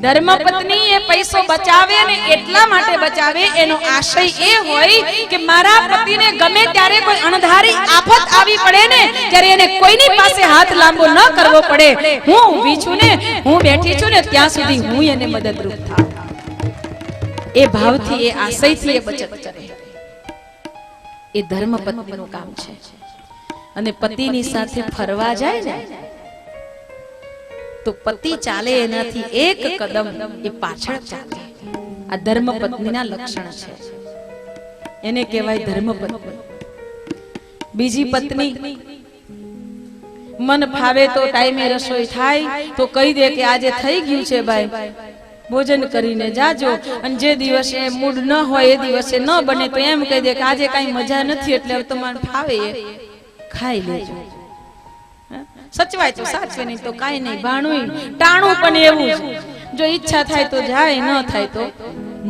ધર્મપત્ની એ પૈસો બચાવે ને એટલા માટે બચાવે, એનો આશય એ હોય કે મારા પતિને ગમે ત્યારે કોઈ અણધારી આફત આવી પડે ને, ત્યારે એને કોઈની પાસે હાથ લાંબો ન કરવો પડે, હું ઊભી છું ને, હું બેઠી છું ને, ત્યાં સુધી હું એને મદદરૂપ થાઉં. એ ભાવથી, એ આશયથી એ બચત કરે. એ ધર્મપત્નીનું કામ છે. અને પતિની સાથે ફરવા જાય ને તો પતિ ચાલે એનાથી એક કદમ એ પાછળ ચાલે. આ ધર્મપત્નીના લક્ષણ છે. એને કહેવાય ધર્મપત્ની. બીજી પત્ની મન ફાવે તો ટાઈમે રસોઈ થાય તો કહી દે કે આજે થઈ ગયું છે ભાઈ, ભોજન કરીને જાજો. અને જે દિવસે મૂડ ન હોય એ દિવસે ન બને તો એમ કહી દે કે આજે કઈ મજા નથી, એટલે તમારે ફાવે એ ખાઈ લેજો. સચવાય તો સાચવે, નહીં તો કાઈ નહીં. ભાણું ટાણું પણ એવું છે, જો ઈચ્છા થાય તો જાય, ન થાય તો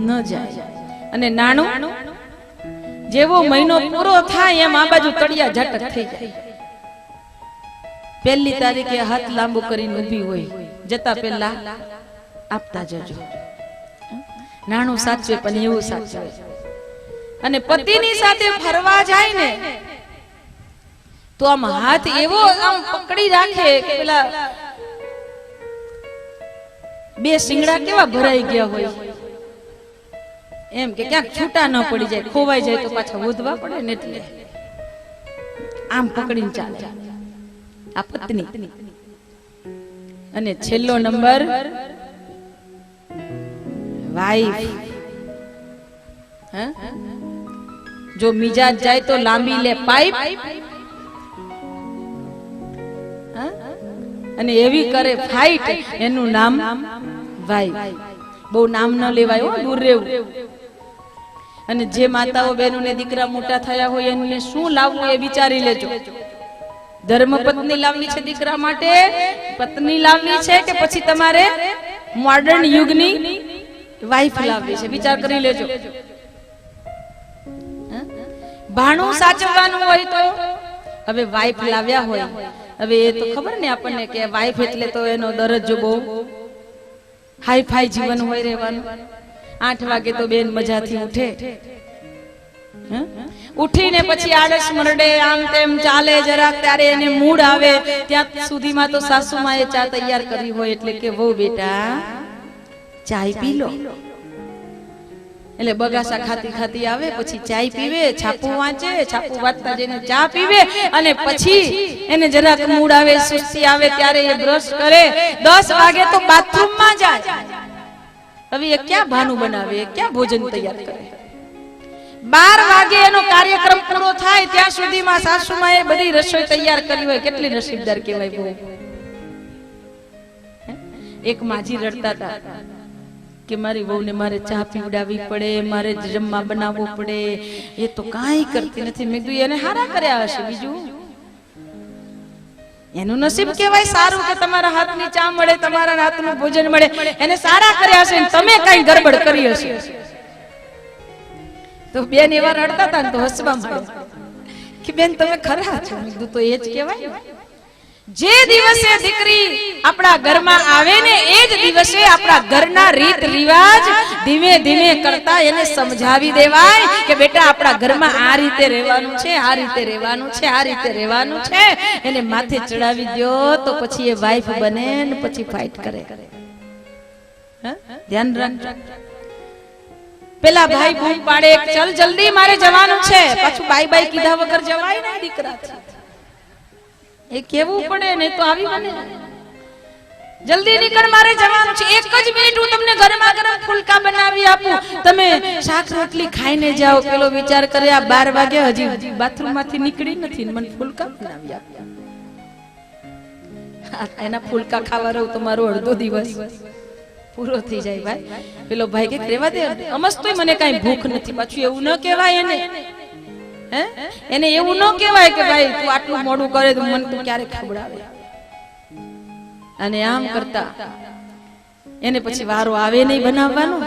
ન જાય. અને નાણું જેવો મહિનો પૂરો થાય એમ આ બાજુ તળિયા ઝટક થઈ જાય. પહેલી તારીખે હાથ લાંબો કરીને ઊભી હોય, જતા પહેલા આપતા જજો. નાણું સાચવે પણ એવું સાચવે. અને પતિની સાથે ફરવા જાય ને તો આમ હાથ એવો આમ પકડી રાખે કે પેલા બે શિંગડા કેવા ભરાઈ ગયા હોય એમ, કે ક્યાંક છૂટા ન પડી જાય, ખોવાઈ જાય તો પાછા વધવા પડે ને, એટલે આમ પકડીને ચાલે આ પત્ની. અને છેલ્લો નંબર વાઈફ. જો મિજાજ જાય તો લાંબી લે પાઇપ, અને એવી કરે ફાઇટ, એનું નામ વાઈફ. બહુ નામ ન લેવાય, દૂર રહેવું. અને જે માતાઓ બહેનો ને દીકરા મોટા થયા હોય એને શું લાવવું એ વિચારી લેજો. ધર્મપત્ની લાવવી છે દીકરા માટે, પત્ની લાવવી છે કે પછી તમારે મોડર્ન યુગની વાઈફ લાવવી છે, વિચાર કરી લેજો. ભાણું સાચવવાનું હોય તો હવે વાઈફ લાવ્યા હોય, હવે એ તો ખબર ને આપણને કે વાઈફ એટલે તો એનો દરજ્જો બહુ હાઈ ફાઈ જીવન હોય રહેવાનું. 8 વાગે તો બેન મજાથી ઉઠે, ઉઠીને પછી આળસ મરડે, આમ તેમ ચાલે જરાક, ત્યારે એને મૂડ આવે ત્યાં સુધીમાં તો સાસુમાએ ચા તૈયાર કરી હોય, એટલે કે વહુ બેટા ચાય પી લો. એટલે બગાસા ખાતી ખાતી આવે, પછી ચાય પીવે, છાપું વાંચે, છાપું વાંચતા જઈને ચા પીવે, અને પછી એને જરાક મૂડ આવે, સુસ્તી આવે ત્યારે એ બ્રશ કરે. 10 વાગે તો બાથરૂમમાં જાય. હવે એ ક્યાં ભાનું બનાવે, ક્યાં ભોજન તૈયાર કરે? 12 વાગે એનો કાર્યક્રમ પૂરો થાય ત્યાં સુધીમાં સાસુમાએ બધી રસોઈ તૈયાર કરી હોય. કેટલી નસીબદાર કહેવાય બહુ. એક માજી રડતા હતા કે મારી વહુને મારે ચા પીવડાવવી પડે, મારે જમવા બનાવવું પડે, એ તો કાંઈ કરતી નથી. મેં કીધું એને હારા કર્યા હશે, બીજું એનું નસીબ કહેવાય સારું કે તમારા હાથની ચા મળે, તમારા હાથનું ભોજન મળે. એને સારા કર્યા હશે, તમે કઈ ગડબડ કરી હશે. તો બેન એવા રડતા હતા ને તો હસવા માંડ્યા કે બેન તમે ખરા છો. મેં કીધું તો એ જ કહેવાય. જે દિવસે દીકરી આપણા ઘરમાં આવે ને એ જ દિવસે આપણા ઘરના રીત રિવાજ ધીમે ધીમે કરતા એને સમજાવી દેવાય કે બેટા આપણા ઘરમાં આ રીતે રહેવાનું છે, આ રીતે રહેવાનું છે, આ રીતે રહેવાનું છે. એને માથે ચડાવી દો તો પછી એ વાઈફ બને ને પછી ફાઇટ કરે. ધ્યાન રાખજો. પેલા ભાઈ બૂમ પાડે ચલ જલ્દી મારે જવાનું છે, પાછું બાય બાય કીધા વગર જવાય ને દીકરાથી. એ કેવું પડે, નહીં તો આવી બને જલ્દી નીકળ મારે જવાનું છે, 1 જ મિનિટ હું તમને ગરમા ગરમ ફુલકા બનાવી આપું, તમે શાક રોટલી ખાઈને જાઓ. પેલો વિચાર કરે આ 12 વાગે હજી બાથરૂમ માંથી નીકળી નથી, મને ફુલકા બનાવી આપ્યા. એના ફુલકા ખાવા રહું તો મારો અડધો દિવસ પૂરો થઈ જાય. ભાઈ પેલો ભાઈ કે રેવા દે, અમસ્તોય મને કાઈ ભૂખ નથી. પાછું એવું ન કહેવાય એને, એને એવું ન કહેવાય કે ભાઈ તું આટલું મોડું કરે તો મને તું ક્યારે ખવડાવે. અને આમ કરતા એને પછી વારો આવે નહીં બનાવવાનો.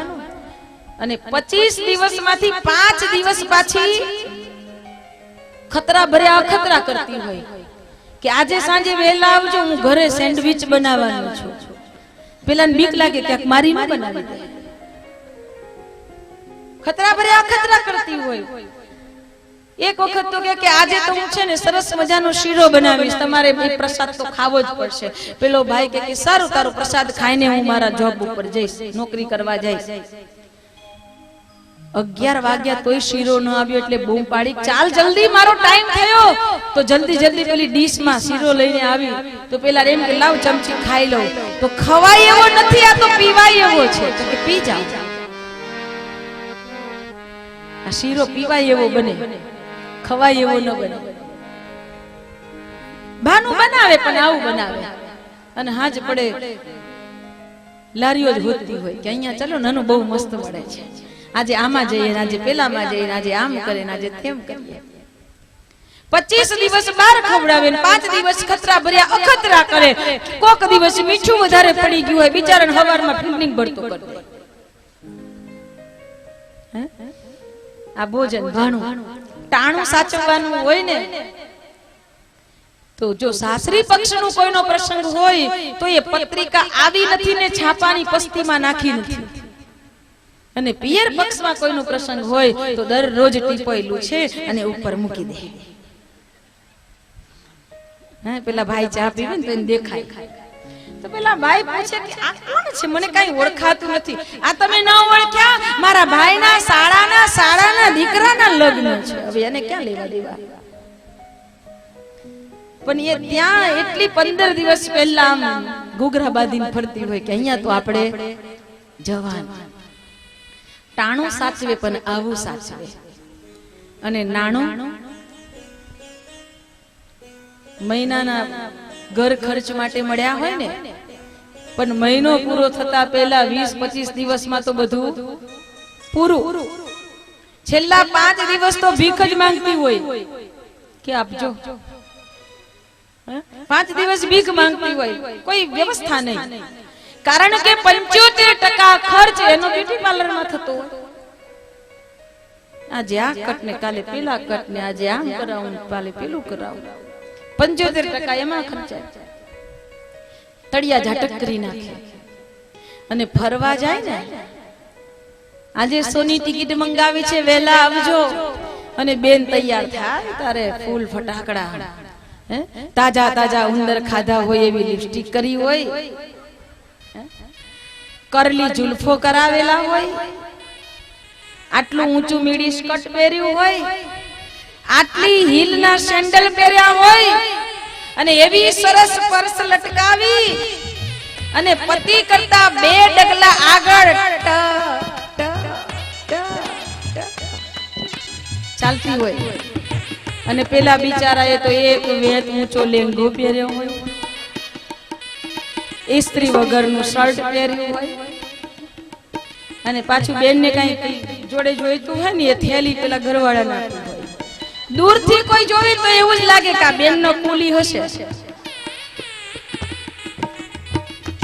અને 25 દિવસમાંથી 5 દિવસ પાછી ખતરા ભર્યા અખતરા કરતી હોય કે આજે સાંજે વહેલા આવજો, હું ઘરે સેન્ડવિચ બનાવવાનું છું. પેલાને બીક લાગે ક્યાંક મારી ન બનાવી દે, ખતરા ભરે અખતરા કરતી હોય. એક વખત તો કે આજે તો હું છે ને સરસ મજાનો શીરો બનાવીશ, તમારે એ પ્રસાદ તો ખાવો જ પડશે. પેલો ભાઈ કે સારું, તારો પ્રસાદ ખાઈને હું મારા જોબ ઉપર જઈશ, નોકરી કરવા જઈશ. 11 વાગ્યા તોય શીરો ન આવ્યો એટલે બૂમ પાડી, ચાલ જલ્દી, મારો ટાઈમ થયો. તો જલ્દી જલ્દી પેલી ડીશ માં શીરો લઈને આવી. તો પેલા એમ કે લાવ ચમચી ખાઈ લઉં. તો ખવાય એવો નથી, આ તો પીવાય એવો છે. તો કે પી જાવ. આ શીરો પીવાય એવો બને, ખવાય એવો ન બને. ભાનું બનાવે પણ આવું બનાવે. અને હાજ પડે લારીઓ જ હોતી હોય કે અહીંયા ચલો નાનું બહુ મસ્ત મળે છે, આજે આમાં જઈએ, આજે પેલામાં જઈએ, આજે આમ કરે, આજે તેમ કરીએ. 25 દિવસ બહાર ખવડાવે, 5 દિવસ ખતરા ભર્યા અખતરા કરે. કોક દિવસ મીઠું વધારે પડી ગયું હોય, બિચારાને હવારમાં ફિલ્ડિંગ ભરતો કરી દે. આ ભોજન ભાણું ટાણું સાચવવાનું હોય ને, તો જો સાસરી પક્ષનું કોઈનો પ્રસંગ હોય તો એ પત્રિકા આવી નથી ને છાપાની પસ્તીમાં નાખી નથી. અને પિયર પક્ષમાં કોઈનો પ્રસંગ હોય તો દરરોજ ટીપોયેલું છે અને ઉપર મૂકી દે. પેલા ભાઈ ચા પીવે ને તો એને દેખાય. તો પેલા ભાઈ પૂછે કે આ કોણ છે, મને કઈ ઓળખાતું નથી. આ તમે ન ઓળખ્યા? મારા ભાઈના શાળાના દીકરાના લગ્ન છે. હવે એને ક્યાં લેવા દેવા? પણ એ ત્યાં એટલી 15 દિવસ પહેલા આમ ઘૂઘરા બાંધીને ફરતી હોય કે અહીંયા તો આપણે જવાન. ટાણું સાચવે પણ આવું સાચવે. અને નાણું મહિનાના ઘર ખર્ચ માટે મળ્યા હોય ને, પણ મહિનો પૂરો થતા પહેલા 20-25 દિવસમાં તો બધું પૂરું. છેલ્લા 5 દિવસ તો ભીખ જ માંગતી હોય કે આપજો. 5 દિવસ ભીખ માંગતી હોય, કોઈ વ્યવસ્થા નહીં. કારણ કે 75% ખર્ચ એનો બ્યુટી પાર્લર માં થતો હોય. આજે આ કટ ને કાલે પેલા કટ ને, આજે આમ કરાવું કાલે પેલું કરાવું. 75% એમાં ખર્ચાય. તળિયા ઝાટક કરી નાખે. અને ફરવા જાય ને, આજે સોની ટિકિટ મંગાવી છે, વેલા આવજો. અને બેન તૈયાર થાય તારે ફૂલ ફટાકડા, તાજા તાજા ઉંદર ખાધા હોય એવી લિપસ્ટિક કરી હોય, કરલી જુલ્ફો કરાવેલા હોય, આટલું ઊંચું મીડી સ્કર્ટ પહેર્યું હોય, આટલી હીલના સેન્ડલ પહેર્યા હોય, અને એવી સરસ પર્સ લટકાવી, અને પતિ કરતા 2 ડગલા આગળ ચાલતી હોય. અને પેલા બિચારાએ તો એક વેત ઊંચો લેંઘો પહેર્યો હોય, ઇસ્ત્રી વગરનું શર્ટ પહેર્યું હોય, અને પાછું બેન ને કઈ જોડે જોઈતું હોય ને એ થેલી પેલા ઘરવાળા નાખી હોય. દૂરથી કોઈ જોવે તો એવું જ લાગે કે આ બેન નો કુલી હશે.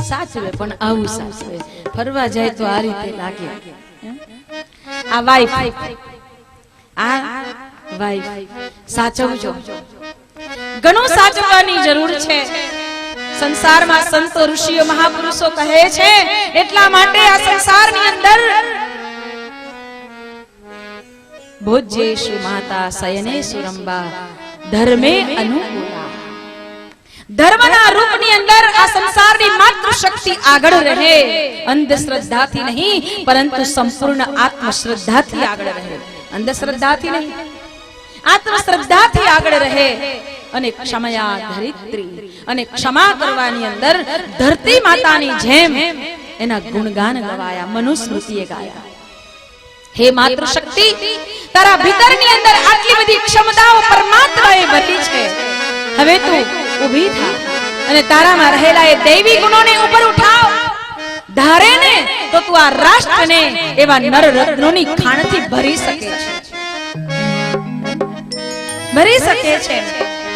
સાચવે પણ આવું સાચવે. ફરવા જાય તો આ રીતે લાગે. આ વાઈફ, આ વાઈફ સાચવજો. ઘણું સાચવવાની જરૂર છે. સંસારમાં સંતો ઋષિઓ મહાપુરુષો કહે છે, એટલા માટે આ સંસારની અંદર ભોજ્યેષુ માતા શયનેષુ રંબા ધર્મે અનુકૂલા. ધર્મના રૂપની અંદર આ સંસારની માત્ર શક્તિ આગળ રહે, અંધશ્રદ્ધાથી નહીં પરંતુ સંપૂર્ણ આત્મશ્રદ્ધાથી આગળ રહે. અંધશ્રદ્ધાથી નહીં, આત્મશ્રદ્ધાથી આગળ રહે. અને ક્ષમયા ધરિત્રી, અને ક્ષમા કરવાની અંદર ધરતી માતાની જેમ એના ગુણગાન ગવાયા, મનુસ્મૃતિએ ગાયા. હે માતૃ શક્તિ, તારા ભીતરની અંદર આટલી બધી ક્ષમતાઓ પરમાત્માએ ભરી છે. હવે તું ઊભી થા અને તારામાં રહેલા એ દૈવી ગુણોને ઉપર ઉઠાવ. ધારે ને તો તું આ રાષ્ટ્રને એવા નર રત્નોની ખાણથી ભરી શકે છે, ભરી શકે છે.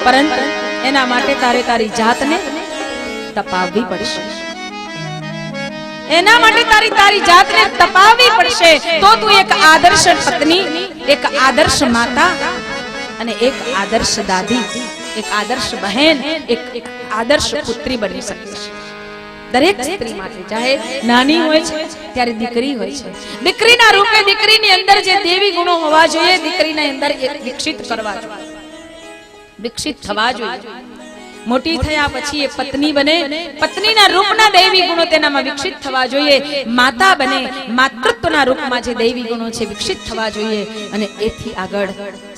પરંતુ એના માટે તારે તારી જાતને તપાવવી પડશે. એના માટે તારી જાતને તપાવવી પડશે. તો તું એક આદર્શ પત્ની, એક આદર્શ માતા અને એક આદર્શ દાદી, એક આદર્શ બહેન, એક આદર્શ પુત્રી બની શકીશ. દરેક સ્ત્રી માટે, ચાહે નાની હોય છે ત્યારે દીકરી હોય છે, દીકરીના રૂપે દીકરીની અંદર જે દેવી ગુણો હોવા જોઈએ દીકરીની અંદર એ વિકસિત કરવા જોઈએ, વિકસિત થવા જોઈએ. મોટી થયા પછી એ પત્ની બને, પત્નીના રૂપના દૈવી ગુણો તેનામાં વિકસિત થવા જોઈએ. માતા બને, માતૃત્વના રૂપમાં જે દૈવી ગુણો છે વિકસિત થવા જોઈએ. અને એથી આગળ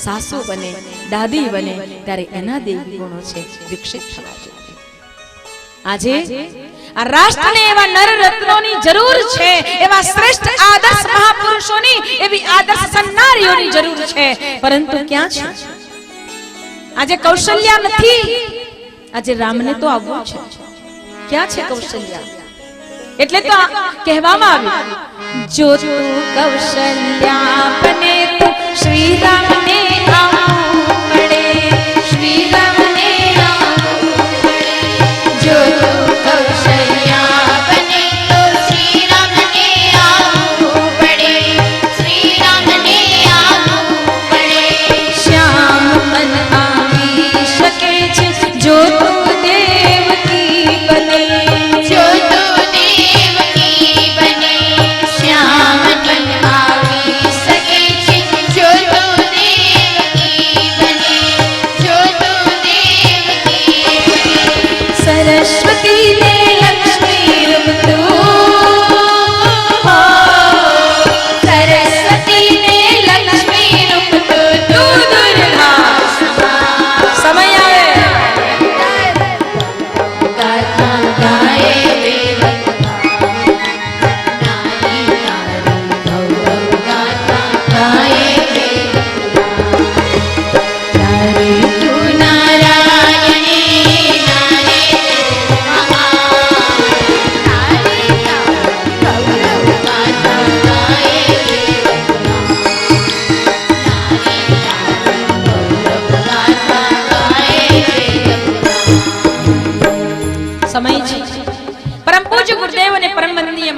સાસુ બને, દાદી બને ત્યારે એના દૈવી ગુણો છે વિકસિત થવા જોઈએ. આજે આ રાષ્ટ્રને એવા નર રત્નોની જરૂર છે, એવા શ્રેષ્ઠ આદર્શ મહાપુરુષોની, એવી આદર્શ સન્નારીઓની જરૂર છે. પરંતુ ક્યાં છે? આજે કૌશલ્યા નથી. આજે રામને તો આવવું છે, ક્યાં છે કૌશલ્યા? એટલે તો કહેવામાં આવ્યું, જો તું કૌશલ્યા બને તો શ્રી રામને આવવું પડે, શ્રી રામને આવવું પડે. જો તું કૌશલ્યા બને તો શ્રી રામને આવવું પડે, શ્રી રામને આવવું પડે. શ્યામ મન આવી શકે છે જો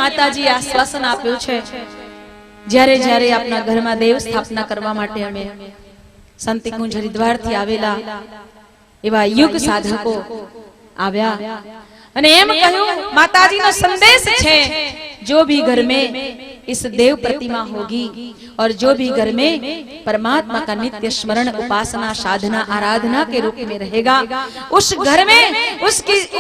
માતાજી આશ્વાસન આપ્યું છે, જ્યારે જ્યારે આપના ઘરમાં દેવ સ્થાપના કરવા માટે અમે સંતિકુંજ હરિદ્વારથી આવેલા એવા યુગ સાધકો આવ્યા અને એમ કહ્યું, માતાજીનો संदेश છે, जो भी घर में इस देव प्रतिमा होगी और जो भी घर में परमात्मा का नित्य स्मरण उपासना साधना आराधना के रूप में रहेगा, उस घर में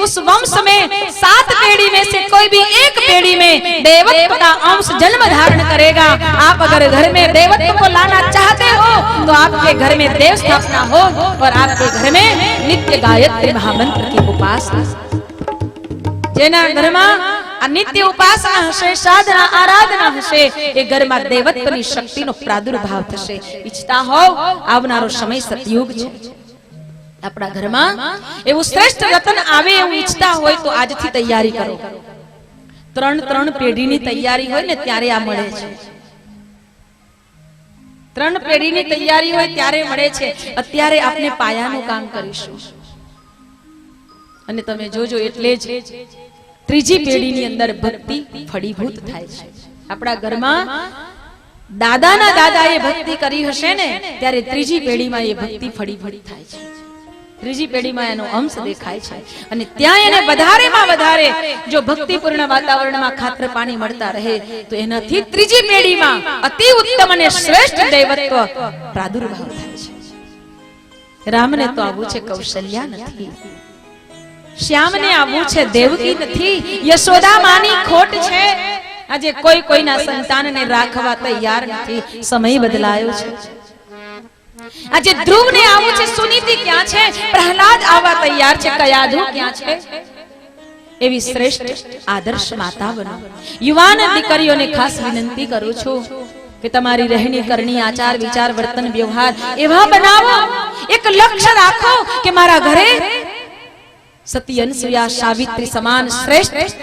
उस वंश में 7 पीढ़ी में से कोई भी एक पीढ़ी में देवत्व का अंश जन्म धारण करेगा. आप अगर घर में देवत्व को लाना चाहते हो तो आपके घर में देव स्थापना हो और आपके घर में नित्य गायत्री महामंत्र की उपासना. जेना घरमा आ नित्य उपासना हशे, साधना आराधना हशे, ए घरमा देवत्वनी शक्तिनो प्रादुर्भाव थशे. इच्छता हो आवनारो समय सतयुग छे. आपણા ઘરમાં એવું શ્રેષ્ઠ રતન આવે એવું ઈચ્છતા હોય તો આજથી તૈયારી કરો. 3 પેઢીની તૈયારી હોય ને ત્યારે આ મળે છે. 3 પેઢીની તૈયારી હોય ત્યારે મળે છે. અત્યારે આપણે પાયાનું કામ કરીશું અને તમે જોજો એટલે જ ત્રીજી પેઢીની અંદર ભક્તિ ફળીભૂત થાય છે. આપણા ઘરમાં દાદાના દાદાએ ભક્તિ કરી હશે ને ત્યારે ત્રીજી પેઢીમાં એ ભક્તિ ફળીભૂત થાય છે. ત્રીજી પેઢીમાં એનો અંશ દેખાય છે અને ત્યાં એને વધારેમાં વધારે જો ભક્તિપૂર્ણ વાતાવરણમાં ખાતર પાણી મળતા રહે તો એનાથી ત્રીજી પેઢીમાં અતિ ઉત્તમ અને શ્રેષ્ઠ દૈવત્વ પ્રાદુર્ભાવ થાય છે. રામને તો આવું છે કૌશલ્યા નથી, શ્યામને આવું છે દેવકી નથી, યશોદા માની ખોટ છે. આજે કોઈ કોઈના સંતાનને રાખવા તૈયાર નથી. સમય બદલાયો છે. આજે ધ્રુવને આવું છે, સુનીતિ ક્યાં છે? પ્રહલાદ આવા તૈયાર છે, કયાધુ ક્યાં છે? એવી શ્રેષ્ઠ આદર્શ માતા બનો. યુવાન દીકરીઓને ખાસ વિનંતી કરું છું કે તમારી રહેણી કરણી, આચાર વિચાર, વર્તન વ્યવહાર એવા બનાવો. એક લક્ષ્ય રાખો કે મારા ઘરે સતી, અનસુયા, સાવિત્રી સમાન શ્રેષ્ઠ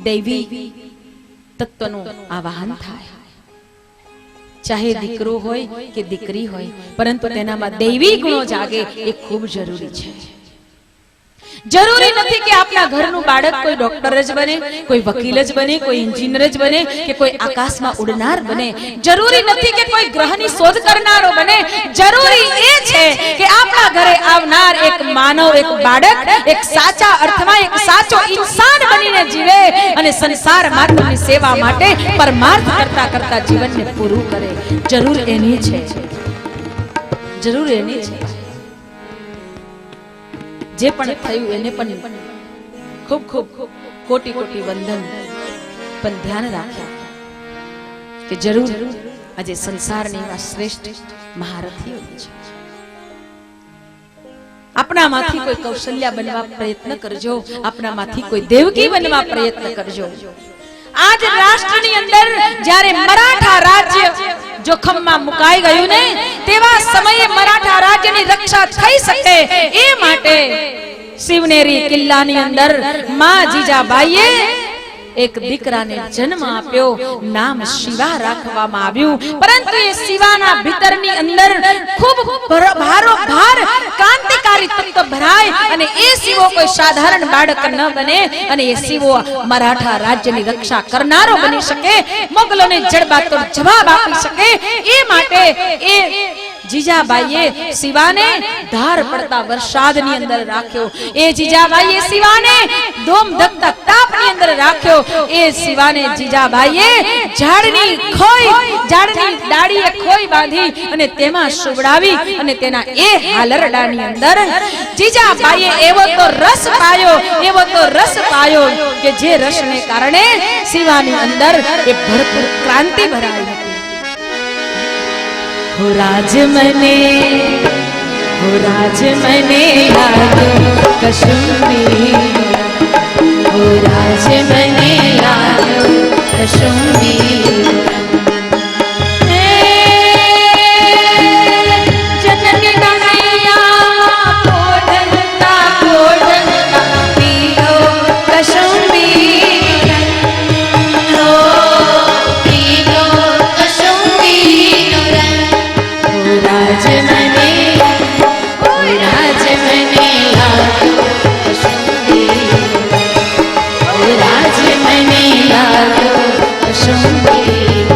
દૈવી તત્વનું આવાહન થાય. ચાહે દીકરો હોય કે દીકરી હોય, પરંતુ તેનામાં દૈવી ગુણો જાગે એ ખૂબ જરૂરી છે. જરૂરી નથી કે આપના ઘરનું બાળક કોઈ ડોક્ટર જ બને, કોઈ વકીલ જ બને, કોઈ એન્જિનિયર જ બને કે કોઈ આકાશમાં ઉડનાર બને. જરૂરી નથી કે કોઈ ગ્રહની શોધ કરનારો બને. જરૂરી એ છે કે આપણા ઘરે આવનાર એક માનવ, એક બાળક એક સાચા અર્થમાં એક સાચો ઇન્સાન બનીને જીવે અને સંસાર માત્રની સેવા માટે પરમાર્થ કરતા કરતા જીવનને પૂરું કરે. જરૂર એની છે, જરૂર એની છે. જે પણ થયું એને પણ ખૂબ ખૂબ કોટી કોટી વંદન, પણ ધ્યાન રાખ્યા કે જરૂર આજે સંસારની એવા શ્રેષ્ઠ મહારથીઓ છે. આપણામાંથી કોઈ કૌશલ્યા બનવા પ્રયત્ન કરજો, આપણામાંથી કોઈ દેવકી બનવા પ્રયત્ન કરજો. આજ રાષ્ટ્રની અંદર જ્યારે મરાઠા રાજ્ય જોખમમાં મુકાઈ ગયું ને, તેવા સમયે મરાઠા રાજ્યની રક્ષા થઈ શકે એ માટે શિવનેરી કિલ્લાની અંદર માં જીજાબાઈએ એક દીકરાને જન્મ આપ્યો. નામ શિવા રાખવામાં આવ્યું. પરંતુ એ શિવાના ભીતરની અંદર ખૂબ ભારોભાર ક્રાંતિકારી તત્વ ભરાય અને એ શિવો કોઈ સાધારણ બાળક ન બને અને એ શિવો મરાઠા રાજ્યની રક્ષા કરનારો બની શકે, મોગલોને જડબાતોડ જવાબ આપી શકે. એ માટે એ જીજાબાઈએ શિવાને ધાર પડતા વરસાદની અંદર રાખ્યો. એ જીજાબાઈએ શિવાને ધોમ ધકતા તાપની અંદર રાખ્યો. એ શિવાને જીજાબાઈએ ઝાડની ડાળીએ ખોઈ બાંધી અને તેમાં સુવડાવી અને તેના એ હાલરડાની અંદર જીજાબાઈએ એવો તો રસ પાયો કે જે રસને કારણે શિવાની અંદર એ ભરપૂર ક્રાંતિ ભરાઈ હતી. हो राज मने याद कश्मीर, हो राज मने याद कश्मीर. जननी मैया कोडलता पीलो कश्मीर, हो पीलो कश्मीर. राज मने याद कश्मीर, राज मने याद कश्मीर.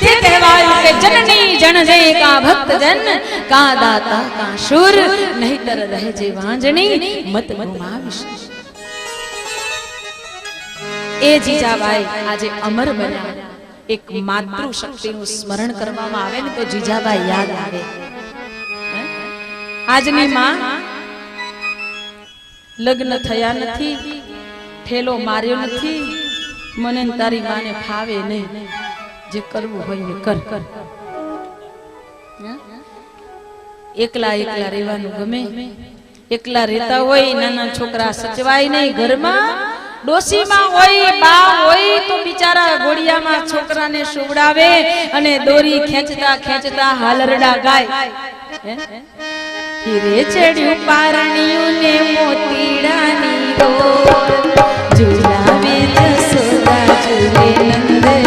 તેથી કહેવાયું કે જનની જનજે કા ભક્ત જન કા દાતા કા શુર નહીતર રહેજે વાંજણી મત ગુમાવીશ. એ જીજાબાઈ આજે અમર બન્યા. એક માતૃ શક્તિનું સ્મરણ કરવામાં આવે ને તો જીજાબાઈ યાદ આવે. આજની માં લગ્ન થયા નથી, ઠેલો માર્યો નથી, મને તારી માને ફાવે નહીં, જે કરવું હોય એ કર. એકલા એકલા રહેવાનું ગમે, એકલા રહેતા હોય, નાના છોકરા સચવાય નહીં ઘરમાં, ડોસીમાં હોય બા હોય તો બિચારા ઘોડિયામાં છોકરાને સુવડાવે અને દોરી ખેંચતા ખેંચતા હાલરડા ગાય. હીરે ચડ્યું પારણિયું ને મોતીડાની ડોર, ઝુલાવે જસોદા ઝૂલે નંદન,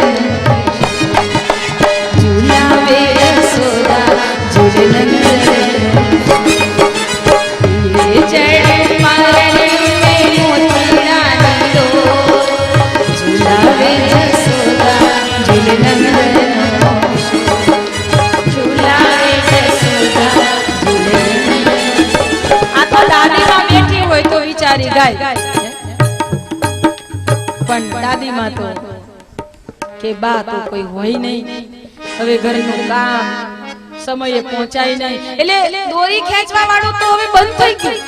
ઝુલાવે જસોદા ઝૂલે નંદન. હીરે ચડ્યું પારણિયું ને મોતીડાની ડોર, ઝુલાવે જસોદા ઝૂલે નંદન, ઝુલાવે જસોદા ઝૂલે નંદન. આ તો દાદીમાં બેઠી હોય તો વિચારી ગાય, પણ દાદીમાં તો કે બા તો કોઈ હોય નહીં, હવે ઘરનું કામ સમયે પહોંચાય નહીં, એટલે દોરી ખેંચવા વાળું તો હવે બંધ થઈ ગયું.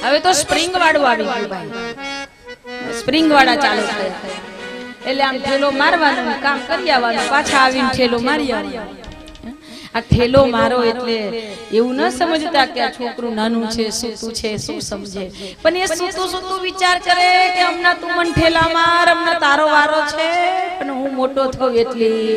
હવે તો સ્પ્રિંગ વાળું આવી ગયું ભાઈ, સ્પ્રિંગ વાળા ચાલુ થયા. એટલે આમ ઠેલો મારવાનું કામ કરી આવવાનું, પાછા આવીને ઠેલો મારી આવવાનું. આ ઠેલો મારો એટલે એવું ન સમજતા કે આ છોકરું નાનું છે, સૂતું છે, શું સમજે, પણ એ સૂતું સૂતું વિચાર કરે કે હમણાં તું મને ઠેલા માર, હમણાં તારો વારો છે, પણ હું મોટો થઉં એટલી.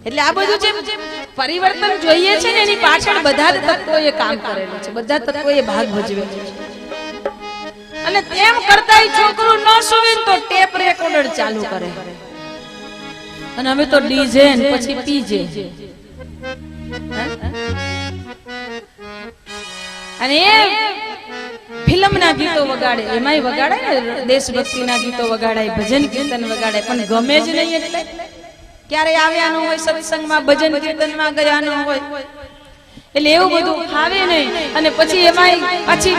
એટલે આ બધું જે પરિવર્તન જોઈએ છે ને એની પાછળ બધા જ તત્વોએ કામ કરેલું છે, બધા તત્વોએ ભાગ ભજવેલો છે. અને તેમ કરતા છોકરું ન સુવે તો ટેપ રેકોર્ડર ચાલુ કરે, અને હવે તો ડીજે પછી પીજે. અને એ ફિલ્મના ગીતો વગાડે, એમાંય વગાડે ને દેશભક્તિના ગીતો વગાડાય, ભજન કીર્તન વગાડે, પણ ગમે જ નહીં. એટલે ક્યારે આવ્યા ન હોય સત્સંગમાં, ભજન કીર્તનમાં ગયા ન હોય, એટલે એવું બધું ફાવે નહીં. અને પછી એમાંય પાછી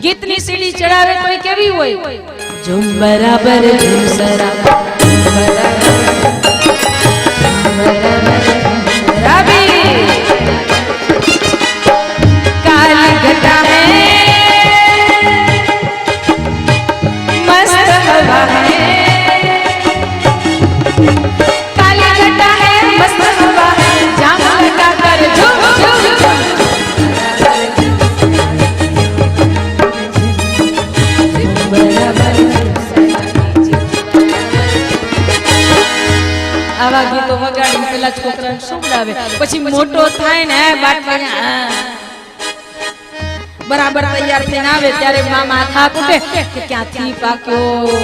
ગીતની સીડી ચડાવે તો કેવી હોય, ઝુમ બરાબર ઝુમ સરાબર કાલી ઘટા હે મસ્ત હવા હે, કાલી ઘટા હે મસ્ત હવા હે, જામ ઘટા કર ઝુમ ઝુમ ઝુમ. આવા ગીતો વગાડી પેલા છોકરાને સુવડાવે, પછી મોટો થાય ને બરાબર તૈયાર થઈને આવે ત્યારે માં માથા કૂટે કે ક્યાંથી પાક્યો,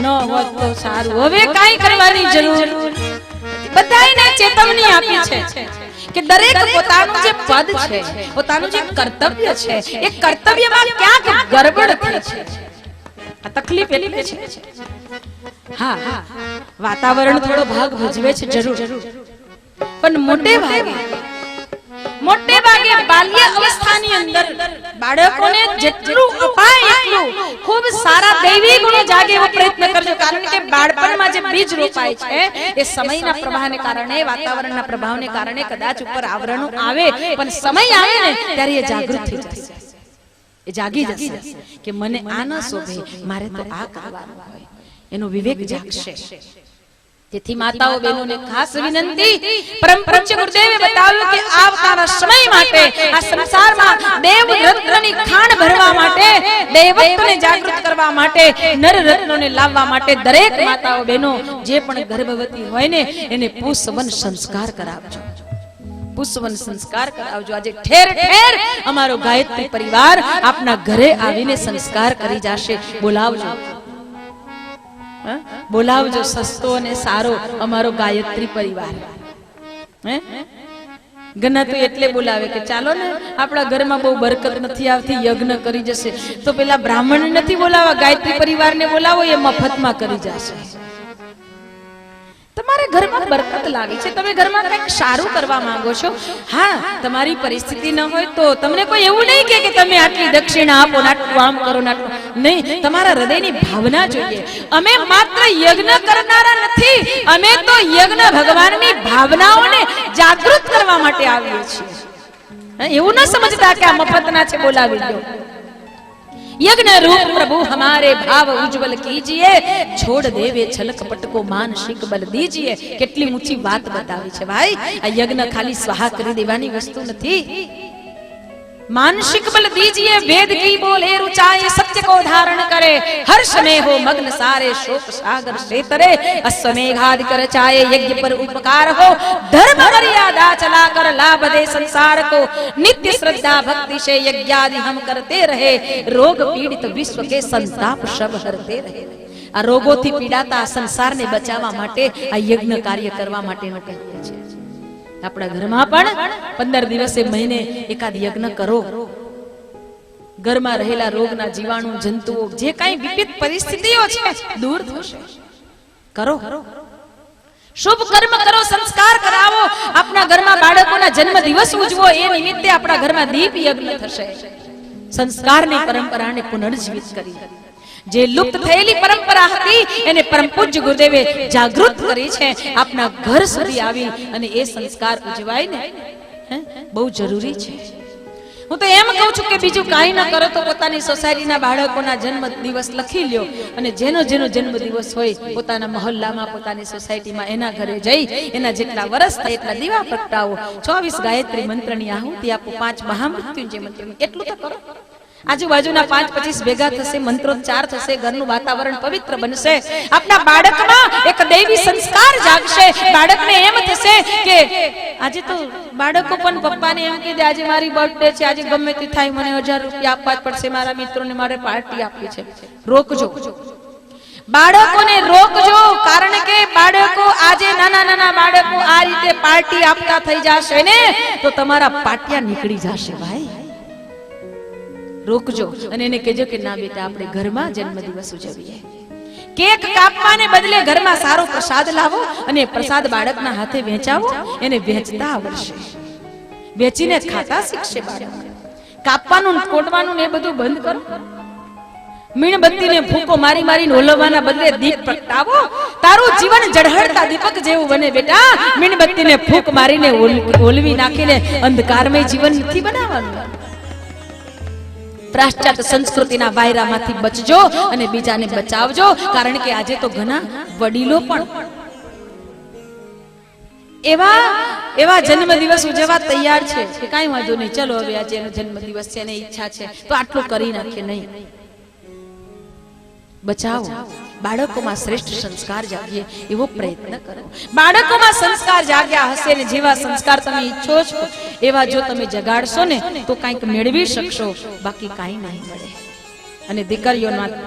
ન હોત તો સારું. હવે કાઈ કરવાની જરૂર, બધાયને ચેતવણી આપી છે કે દરેક પોતાનું જે પદ છે, પોતાનું જે કર્તવ્ય છે, એ કર્તવ્યમાં ક્યાંક ગરબડ થઈ છે. આ તકલીફ એટલે છે. હા, વાતાવરણ થોડો ભાગ ભજવે છે જરૂર, પણ મોટે ભાગે બાલ્ય અવસ્થાની અંદર બાળકોને જેટલું અપાય એટલું ખૂબ સારા દૈવી ગુણો જાગે એવો પ્રયત્ન કરજો. કારણ કે બાળપણમાં જે બીજ રોપાય છે એ સમયના પ્રભાવને કારણે, વાતાવરણના પ્રભાવને કારણે કદાચ ઉપર આવરણો આવે, પણ સમય આવે ને ત્યારે એ જાગૃત થઈ જશે, એ જાગી જશે કે મને આ ન શોભે, મારે તો આ કરવાનું હોય, એનો વિવેક જાગશે. તેથી માતાઓ બહેનોને ખાસ વિનંતી, પરમ પૂજ્ય ગુરુદેવે બતાવ્યું કે આવનારા સમય માટે આ સંસારમાં દેવ રત્નની ખાણ ભરવા માટે, દેવત્વને જાગૃત કરવા માટે, નર રત્નોને લાવવા માટે દરેક માતાઓ બહેનો જે પણ ગર્ભવતી હોય ને એને પુષ્પવન સંસ્કાર કરાવજો, પુષ્પવન સંસ્કાર કરાવજો. આજે ઠેર ઠેર અમારો ગાયત્રી પરિવાર આપના ઘરે આવીને સંસ્કાર કરી જશે. બોલાવજો, બોલાવજો સસ્તો અને સારો અમારો ગાયત્રી પરિવાર. ઘણા તો એટલે બોલાવે કે ચાલો ને આપણા ઘરમાં બહુ બરકત નથી આવતી, યજ્ઞ કરી જશે. તો પેલા બ્રાહ્મણ નથી બોલાવા, ગાયત્રી પરિવારને બોલાવો, એ મફતમાં કરી જશે. તમારે ઘરમાં બરકત લાવી છે, તમે ઘરમાં કંઈક સારું કરવા માંગો છો. હા, તમારી પરિસ્થિતિ ન હોય તો તમને કોઈ એવું નહીં કે તમે આટલી દક્ષિણા આપો, આટલું આમ કરો, આટલું નહીં. તમારા હૃદયની ભાવના જોઈએ. અમે માત્ર યજ્ઞ કરનારા નથી, અમે તો યજ્ઞ ભગવાનની ભાવનાઓને જાગૃત કરવા માટે આવીએ છીએ. એવું ન સમજતા કે આ મફતના છે બોલાવી દો. यज्ञ रूप प्रभु हमारे भाव उज्जवल कीजिए, छोड़ देवे छल कपट को मानसिक बल दीजिए. કેટલી ઊંચી વાત બતાવી છે ભાઈ. આ યજ્ઞ ખાલી સ્વાહા કરી દેવાની વસ્તુ નથી. मानसिक बल दीजिए, वेद की बोले रुचाए, सत्य को धारण करे, हर्ष में हो मग्न सारे शोक सागर से तरे, अश्वमेघादि कर चाहे यज्ञ पर उपकार हो, धर्म मर्यादा चला कर लाभ दे संसार को, नित्य श्रद्धा भक्ति से यज्ञादि हम करते रहे, रोग पीड़ित विश्व के संताप सब हरते रहे. આ રોગોથી પીડાતા સંસારને બચાવવા માટે આ યજ્ઞ કાર્ય કરવા માટેનું કહીએ છીએ. આપણા ઘરમાં પણ 15 દિવસે મહિને એકાદ યજ્ઞ કરો. ઘરમાં રહેલા રોગના જીવાણુ જંતુઓ જે કાંઈ વિપરીત પરિસ્થિતિઓ છે દૂર થશે. કરો શુભ કર્મ કરો, સંસ્કાર કરાવો. આપણા ઘરમાં બાળકોના જન્મ દિવસ ઉજવો, એ નિમિત્તે આપણા ઘરમાં દીપ યજ્ઞ થશે. સંસ્કારની પરંપરાને પુનર્જીવિત કરી, જે લુપ્ત થયેલી પરંપરા હતી એને પરમ પૂજ્ય ગુરુદેવે જાગૃત કરી છે. આપના ઘર સુધી આવી અને એ સંસ્કાર ઉજવાય ને બહુ જરૂરી છે. હું તો એમ કહું છું કે બીજું કાંઈ ન કરો તો પોતાની સોસાયટીના બાળકોના જન્મ દિવસ લખી લ્યો અને જેનો જેનો જન્મ દિવસ હોય પોતાના મહોલ્લામાં, પોતાની સોસાયટીમાં એના ઘરે જઈ એના જેટલા વર્ષ થાય એટલા દીવા પ્રગટાવો. 24 ગાયત્રી મંત્રની આહુતિ આપો, 5 મહામૃત્યુંજય મંત્રની, એટલું તો કરો. આજુબાજુના 5-25 ભેગા થશે, મંત્રોચ્ચાર થશે, ઘરનું વાતાવરણ પવિત્ર બનશે. આપના બાળકમાં એક દૈવી સંસ્કાર જાગશે. બાળકને એમ થશે કે આજે તો બાળકો પણ પપ્પાને એમ કહી દે આજે મારી બર્થડે છે, આજે ગમે તે થાય મને 1000 રૂપિયા આપવા જ પડશે, મારા મિત્રોને મારે પાર્ટી આપવી છે. રોકજો, બાળકોને રોકજો. કારણ કે બાળકો આજે નાના નાના બાળકો આ રીતે પાર્ટી આપતા થઈ જશે ને તો તમારા પાટિયા નીકળી જશે ભાઈ. રોકજો અને એને કહેજો કે ના બેટા આપણે ઘરમાં જન્મદિવસ ઉજવીએ. કેક કાપવાને બદલે ઘરમાં સારો પ્રસાદ લાવો અને પ્રસાદ બાળકના હાથે વેચાવો. એને વેચતા આવડશે, વેચીને ખાતા શીખશે બાળક. કાપવાનું કોટવાનું ને બધું બંધ કરો. મીણબત્તીને ફૂંકો મારી મારીને ઓલવવાના બદલે દીપ પ્રગટાવો. તારું જીવન ઝળહળતા દીપક જેવું બને બેટા. મીણબત્તીને ફૂંક મારીને ઓલવી નાખીને અંધકારમય જીવન નથી બનાવવાનું. પાશ્ચાત્ય સંસ્કૃતિના વાયરામાંથી બચજો અને બીજાને બચાવજો. કારણ કે આજે તો ઘણા વડીલો પણ એવા જન્મદિવસ ઉજવવા તૈયાર છે કે કાંઈ વાંધો નહીં, ચલો હવે આજે એનો જન્મદિવસ છે ને ઈચ્છા છે તો આટલું કરી નાખીએ. નહીં, બચાવો. બાળકોમાં શ્રેષ્ઠ સંસ્કાર જાગે એવો પ્રયત્ન કરો. બાળકોમાં સંસ્કાર જાગ્યા હશે ને જેવા સંસ્કાર તમે ઈચ્છો છો એવા જો તમે જગાડશો ને તો કંઈક મેળવી શકશો, બાકી કાંઈ નહીં મળે. અને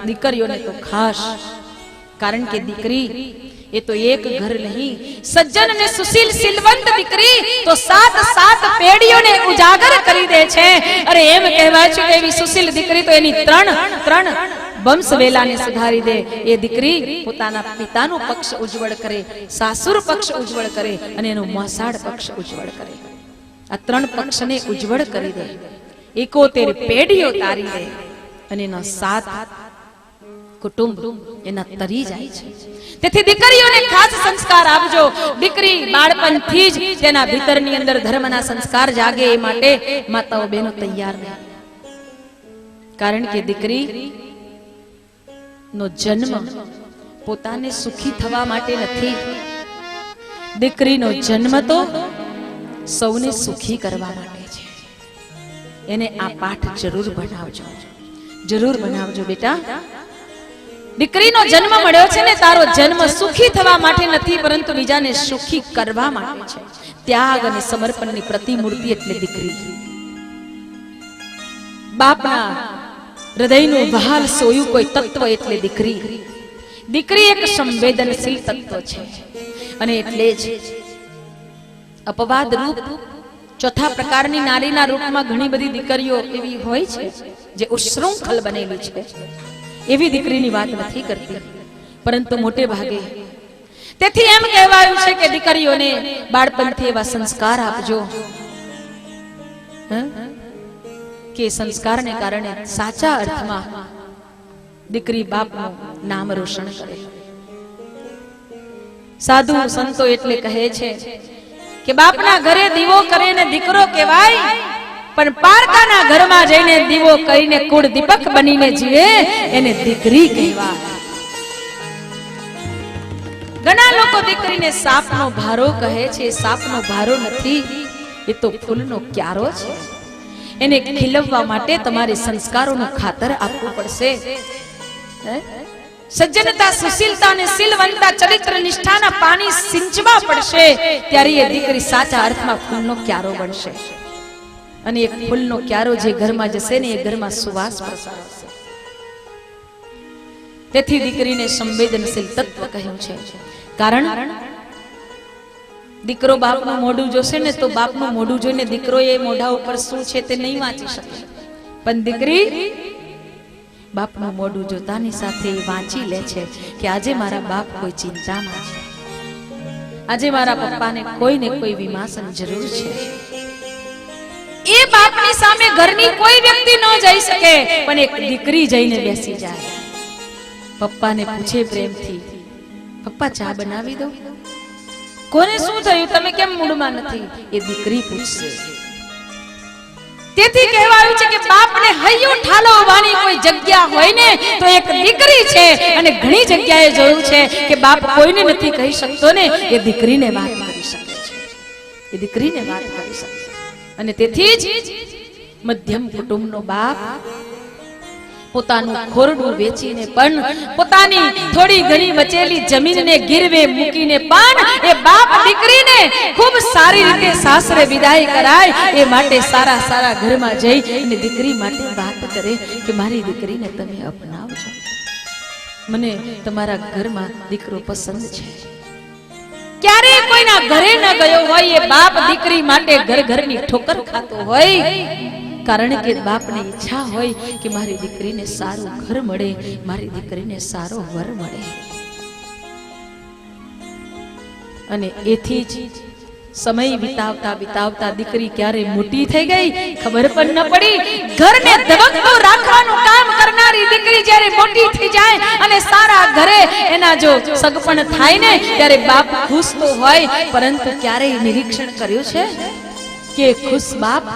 દીકરીઓને તો ખાસ, કારણ કે દીકરી એ તો એક ઘર નહીં, સજ્જન ને સુશીલ સિલવંત દીકરી તો 7 પેઢીઓને ઉજાગર કરી દે છે. અરે એમ કહેવાય છે કે એવી સુશીલ દીકરી તો એની ત્રણ વંશ વેલાને સુધારી દે. એ દીકરી પોતાના પિતાનો પક્ષ ઉજ્જવળ કરે, સાસુર પક્ષ ઉજ્જવળ કરે અને એનો મોસાળ પક્ષ ઉજ્જવળ કરે. આ 3 પક્ષને ઉજ્જવળ કરી દે, 71 પેઢીઓ તારી દે અને એના 7 કુટુંબ એના તરી જાય છે. તેથી દીકરીઓને ખાસ સંસ્કાર આપજો. દીકરી બાળપણથી જ તેના ભીતરની અંદર ધર્મના સંસ્કાર જાગે એ માટે માતાઓ બહેનો તૈયાર રહે. કારણ કે દીકરી નો જન્મ પોતાને સુખી થવા માટે નથી. દીકરીનો જન્મ તો સૌને સુખી કરવા માટે છે. એને આ પાઠ જરૂર ભણાવજો બેટા. દીકરીનો જન્મ મળ્યો છે ને તારો જન્મ સુખી થવા માટે નથી, પરંતુ બીજાને સુખી કરવા માટે છે. ત્યાગ અને સમર્પણની પ્રતિમૂર્તિ એટલે દીકરી. બાપના હૃદયનું વહાલ સોયું કોઈ તત્વ એટલે દીકરી. દીકરી એક સંવેદનશીલ તત્વ છે અને એટલે જ અપવાદ રૂપ ચોથા પ્રકારની નારીના રૂપમાં ઘણી બધી દીકરીઓ એવી હોય છે જે ઉચ્છૃંખલ બનેલી છે. એવી દીકરીની વાત નથી કરતી, પરંતુ મોટે ભાગે તેથી એમ કહેવાયું છે કે દીકરીઓને બાળપણથી એવા સંસ્કાર આપજો કે સંસ્કારને કારણે સાચા અર્થમાં દીકરી બાપનું નામ રોશન કરે. સાધુ સંતો એટલે કહે છે કે બાપના ઘરે દીવો કરીને દીકરો કહેવાય, પણ પારકાના ઘરમાં જઈને દીવો કરીને કુળ દીપક બનીને જીવે એને દીકરી કહેવાય. ઘણા લોકો દીકરીને સાપનો ભારો કહે છે. સાપનો ભારો નથી, એ તો ફૂલનો ક્યારો છે. એને ખીલવવા માટે તમારે સંસ્કારોનું ખાતર આપવું પડશે. સજ્જનતા, સુશીલતા અને શીલવંતા, ચરિત્ર નિષ્ઠાના પાણી સિંચવા પડશે, ત્યારે એ દીકરી સાચા અર્થમાં ફૂલનો ક્યારો બનશે. અને એક ફૂલનો ક્યારો જે ઘરમાં જશે ને એ ઘરમાં સુવાસ પ્રસરશે. તેથી દીકરીને સંવેદનશીલ તત્વ કહ્યું છે. કારણ દીકરો બાપનું મોઢું જોશે ને તો બાપનું મોઢું જોઈને દીકરો એ મોઢા ઉપર શું છે તે નહીં વાંચી શકે, પણ દીકરી બાપનું મોઢું જોતાની સાથે વાંચી લે છે કે આજે મારા બાપ કોઈ ચિંતામાં છે, આજે મારા પપ્પાને કોઈ ને કોઈ વિમાસની જરૂર છે. એ બાપની સામે ઘરની કોઈ વ્યક્તિ ન જઈ શકે, પણ એક દીકરી જઈને બેસી જાય. પપ્પાને પૂછે પ્રેમથી, પપ્પા ચા બનાવી દો? કોને શું થયું, તમે કેમ મૂડમાં નથી? એ દીકરી પૂછશે. તેથી કહેવાયું છે કે બાપને હૈયું ઠાલવવાની કોઈ જગ્યા હોય ને તો એક દીકરી છે. અને ઘણી જગ્યાએ જોયું છે કે બાપ કોઈને નથી કહી શકતો ને એ દીકરીને વાત કરી શકે છે, એ દીકરીને વાત કરી શકે. અને તેથી જ મધ્યમ કુટુંબનો બાપ પોતાનું ખોરડું વેચીને પણ, પોતાની થોડી ઘણી બચેલી જમીનને ગીરવે મૂકીને પણ એ બાપ દીકરીને ખૂબ સારી રીતે સાસરે વિદાય કરાય એ માટે સારા સારા ઘરમાં જઈ અને દીકરી માટે વાત કરે કે મારી દીકરીને તમે અપનાવજો, મને તમારા ઘરમાં દીકરો પસંદ છે. ક્યારે કોઈના ઘરે ન ગયો હોય એ બાપ દીકરી માટે ઘર ઘરની ઠોકર ખાતો હોય, કારણ કે બાપને ઈચ્છા હોય કે મારી દીકરીને સારું ઘર મળે, મારી દીકરીને સારો વર મળે. અને એથી જ સમય વિતાવતા વિતાવતા દીકરી ક્યારે મોટી થઈ ગઈ ખબર પણ ન પડી. ઘરને ધબકતું રાખવાનું કામ કરનારી દીકરી જ્યારે મોટી થઈ જાય અને સારા ઘરે એના જો સગપણ થાય ને ત્યારે બાપ ખુશ તો હોય, પરંતુ ક્યારેય નિરીક્ષણ કર્યું છે કે ખુશ બાપ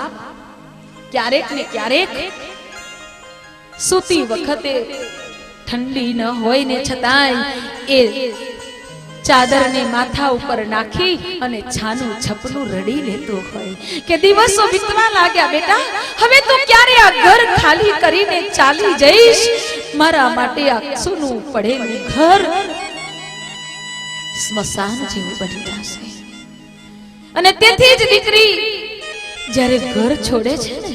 ક્યારેક ને ક્યારેક સૂતી વખતે ઠંડી ન હોય ને છતાંય એ ચાદરને માથા ઉપર નાખી અને છાનું છપનું રડી લેતો હોય કે દિવસો વીતવા લાગ્યા, બેટા હવે તો ક્યારે આ ઘર ખાલી કરીને ચાલી જઈશ, મારા માટે આ સૂનું પડેલું ઘર સ્મશાન જેવું બની જશે. અને તેથી જ દીકરી જ્યારે ઘર છોડે છે ને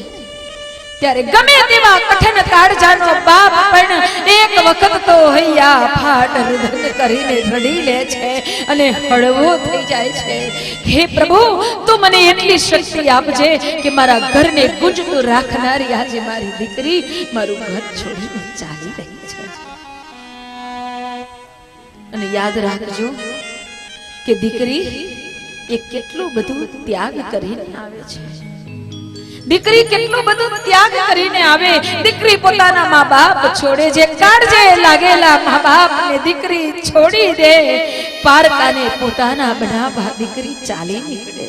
ત્યારે ગમે તેવા કઠણ કાળજાનો બાપ પણ એક વખત તો હૈયા ફાટ રુદન કરીને રડી લે છે અને હળવો થઈ જાય છે. હે પ્રભુ, તું મને એટલી શક્તિ આપજે કે મારા ઘરને ગુંજતું રાખનારી આજે મારી દીકરી મારું ઘર છોડીને ચાલી રહી છે. અને યાદ રાખજો કે દીકરી એ કેટલું બધું ત્યાગ કરીને આવે છે. દીકરી કેટલું બધું ત્યાગ કરીને આવે. દીકરી પોતાના મા બાપ છોડે છે, કાળજે લાગેલા મા બાપ ને દીકરી છોડી દે, પારકાને પોતાના બનાવવા દીકરી ચાલી નીકળે.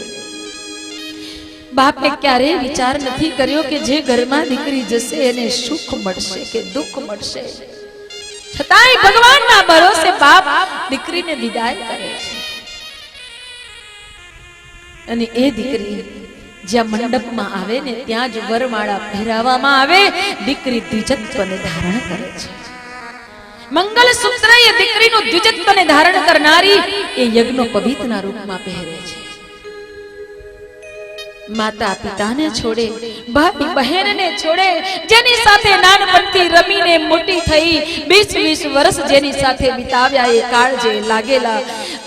બાપે ક્યારેય વિચાર નથી કર્યો કે જે ઘરમાં દીકરી જશે એને સુખ મળશે કે દુઃખ મળશે, છતાંય ભગવાનના ભરોસે બાપ દીકરીને વિદાય કરે છે. અને એ દીકરી જ્યાં મંડપમાં આવે ને ત્યાં જ વરમાળા પહેરાવવામાં આવે, દીકરી દ્વિજત્વને ધારણ કરે છે. મંગલસૂત્ર એ દીકરીનું દ્વિજત્વને ધારણ કરનારી એ યજ્ઞ પવિત્રના રૂપમાં પહેરે છે. માતા પિતાને છોડે, ભાઈ બહેનને છોડે, જેની સાથે નાનપણથી રમીને મોટી થઈ 20-20 વર્ષ જેની સાથે વિતાવ્યા એ કાળજે લાગેલા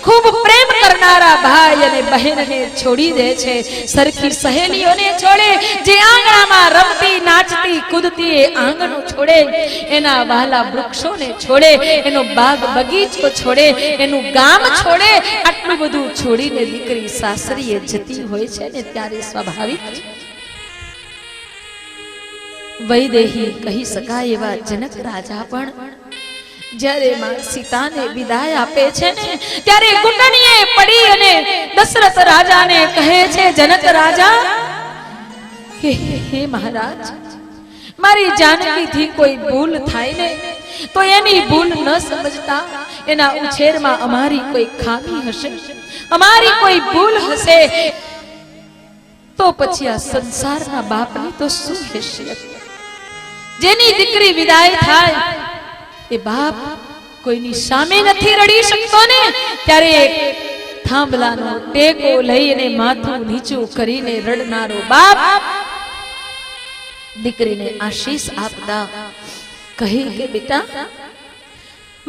ખૂબ પ્રેમ કરનારા ભાઈ અને બહેનને છોડી દે છે, સરખી સહેલીઓને છોડે, જે આંગણામાં રમતી નાચતી કૂદતી એ આંગણું છોડે, એના વહાલા વૃક્ષોને છોડે, એનો બાગ બગીચો છોડે, એનું ગામ છોડે, આટલું બધું છોડીને દીકરી સાસરીએ જતી હોય છે ને ત્યારે સ્વાભાવિક છે વૈદેહી કહી શકાય એવા જનક રાજા પણ જ્યારે માં સીતાને વિદાય આપે છે ને ત્યારે ઘૂંટણીએ પડી અને દશરથ રાજાને કહે છે, જનક રાજા, હે મહારાજ, મારી જાનકીથી કોઈ ભૂલ થાય ને તો એની ભૂલ ન સમજતા એના ઉછેરમાં અમારી કોઈ ખામી હશે, અમારી કોઈ ભૂલ હશે તો પછી આ સંસારના બાપની તો શું હેસિયત? જેની દીકરી વિદાય થાય એ બાપ કોઈની સામે નથી રડી શકતો ને ત્યારે થાંભલાનો ટેકો લઈને માથું નીચું કરીને રડનારો બાપ દીકરીને આશીષ આપતા કહે કે બેટા,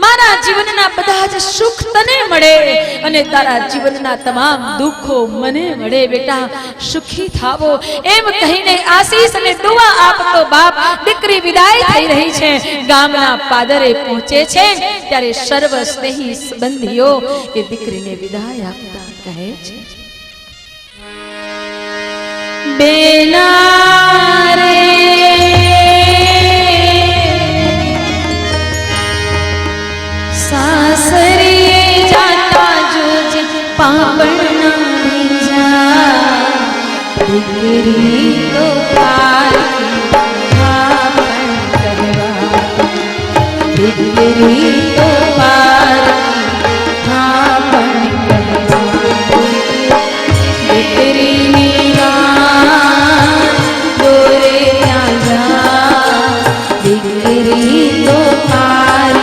મારા જીવનના બધા જ સુખ તને મળે અને તારા જીવનના તમામ દુઃખો મને મળે, બેટા સુખી થાવો, એમ કહીને આશીષ અને દુઆ આપતો બાપ દીકરી વિદાય થઈ રહી છે, ગામના પાદરે પહોંચે છે ત્યારે સર્વ સ્નેહી સંબંધીઓ એ દીકરીને વિદાય આપતા કહે છે, બેના રે सासरिए जाता जोज पावना भीजा, दिकरी तो पार भापण करवा, दिकरी तो पार भापण करवा, दिकरी नीरान दोरे आजा, दिकरी तो पार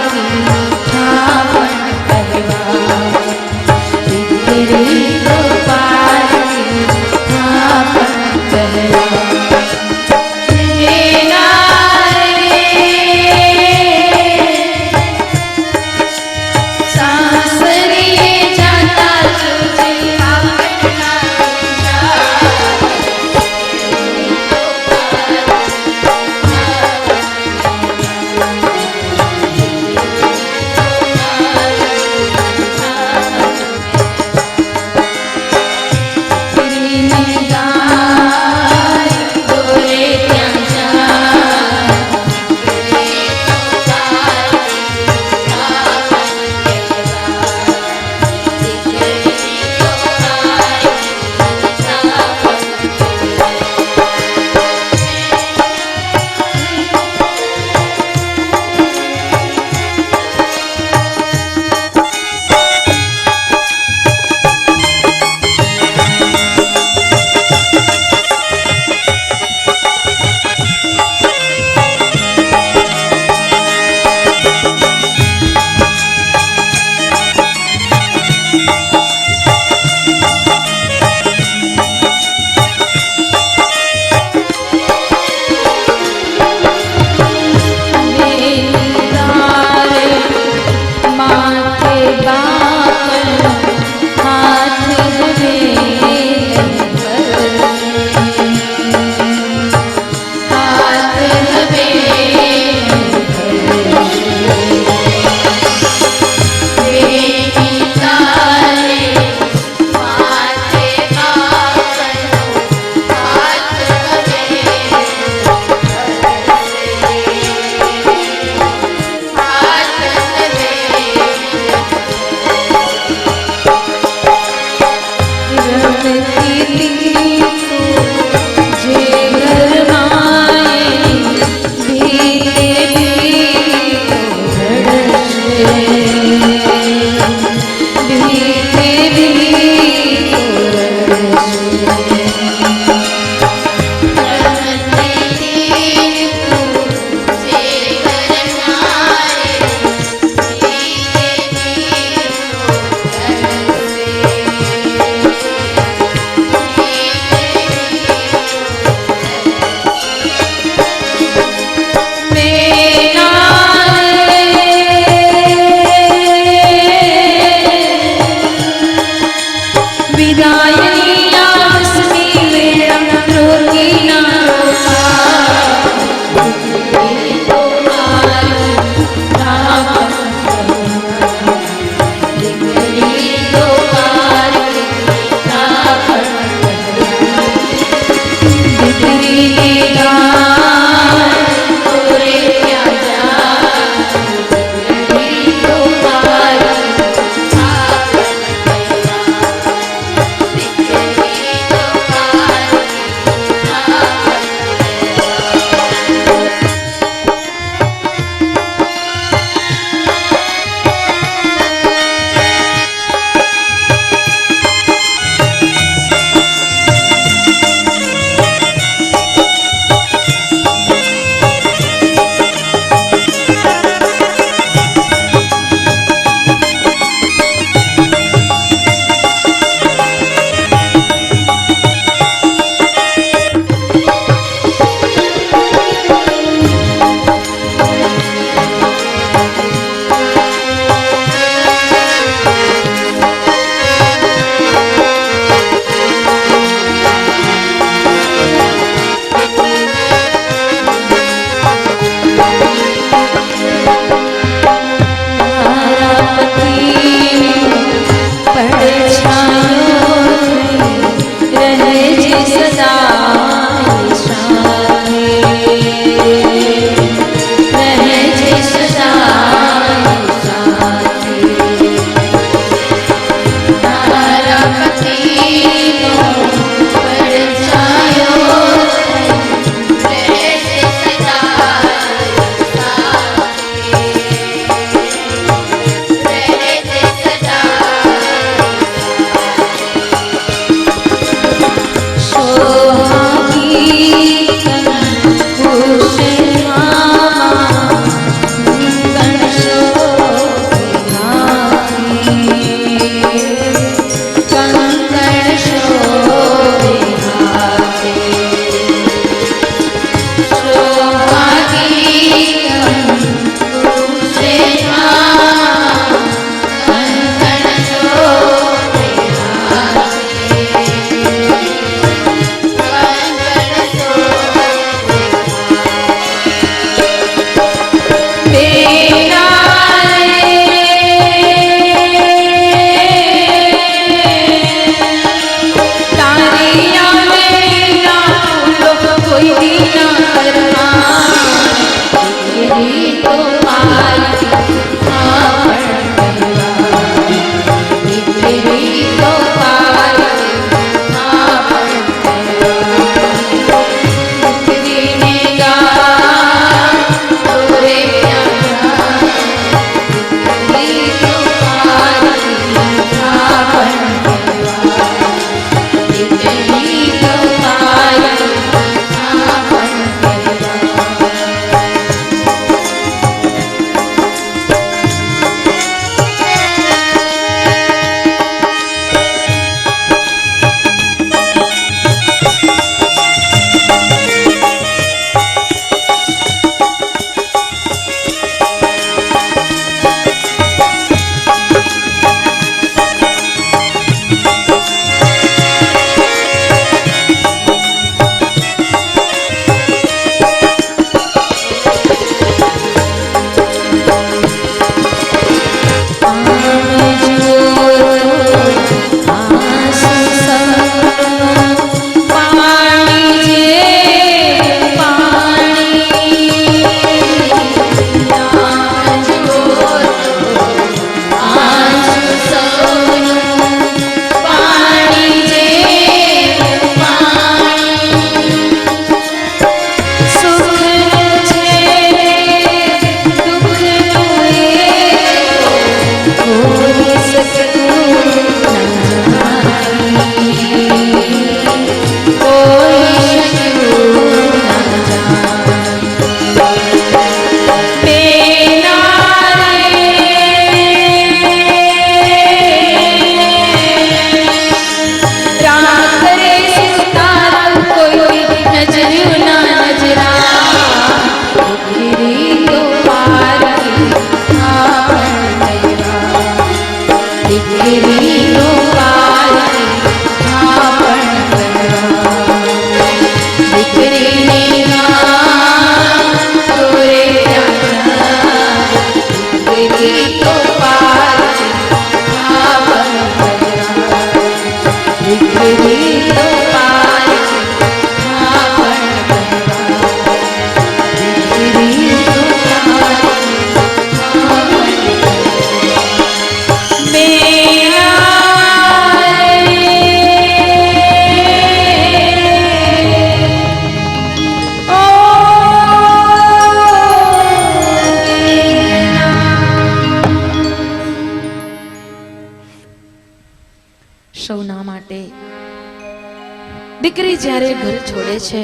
દીકરી જ્યારે ઘર છોડે છે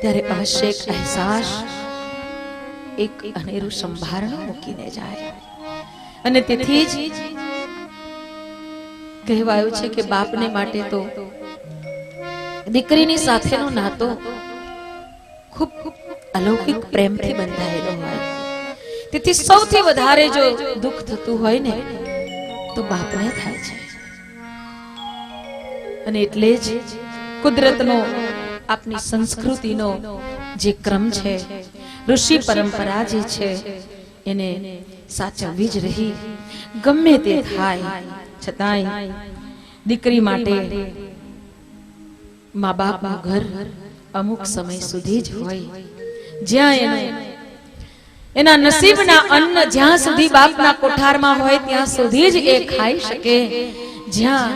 ત્યારે અવશ્ય એક અહેસાસ, એક અનેરું સંભારણ મૂકીને જાય. અને તેથી જ કહેવાયું છે કે બાપને માટે તો દીકરીની સાથેનો નાતો ખૂબ અલૌકિક પ્રેમથી બંધાયેલો હોય. તેથી સૌથી વધારે જો દુઃખ થતું હોય ને તો બાપને થાય છે. અને એટલે જ કુદરતનો, આપની સંસ્કૃતિનો જે ક્રમ છે, ઋષિ પરંપરા જે છે એને સાચવવી જ રહી. ગમે તે થાય છતાંય દીકરી માટે મા બાપનું ઘર અમુક સમય સુધી જ હોય, જ્યાં એના નસીબના અન્ન જ્યાં સુધી બાપના કોઠારમાં હોય ત્યાં સુધી જ એ ખાઈ શકે. જ્યાં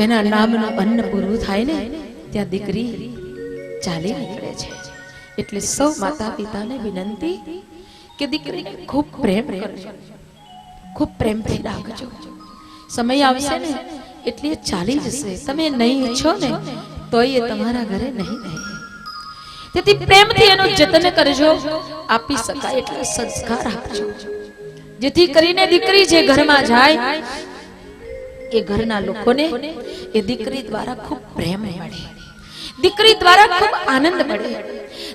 એના નામનું અન્ન પૂરું થાય ને ત્યાં દીકરી ચાલી નીકળે છે. એટલે સૌ માતા પિતાને વિનંતી કે દીકરીને ખૂબ પ્રેમ કરજો, ખૂબ પ્રેમથી રાખજો. સમય આવશે ને એટલે ચાલી જશે. તમે નહીં ઈચ્છો ને તોય એ તમારા ઘરે નહીં રહે. તેથી પ્રેમથી એનું જતન કરજો. આપી શકાય એટલે સંસ્કાર આપજો, જેથી કરીને દીકરી જે ઘરમાં જાય એ ઘરના લોકોને એ દીકરી દ્વારા ખૂબ પ્રેમ મળે, દીકરી દ્વારા ખૂબ આનંદ મળે.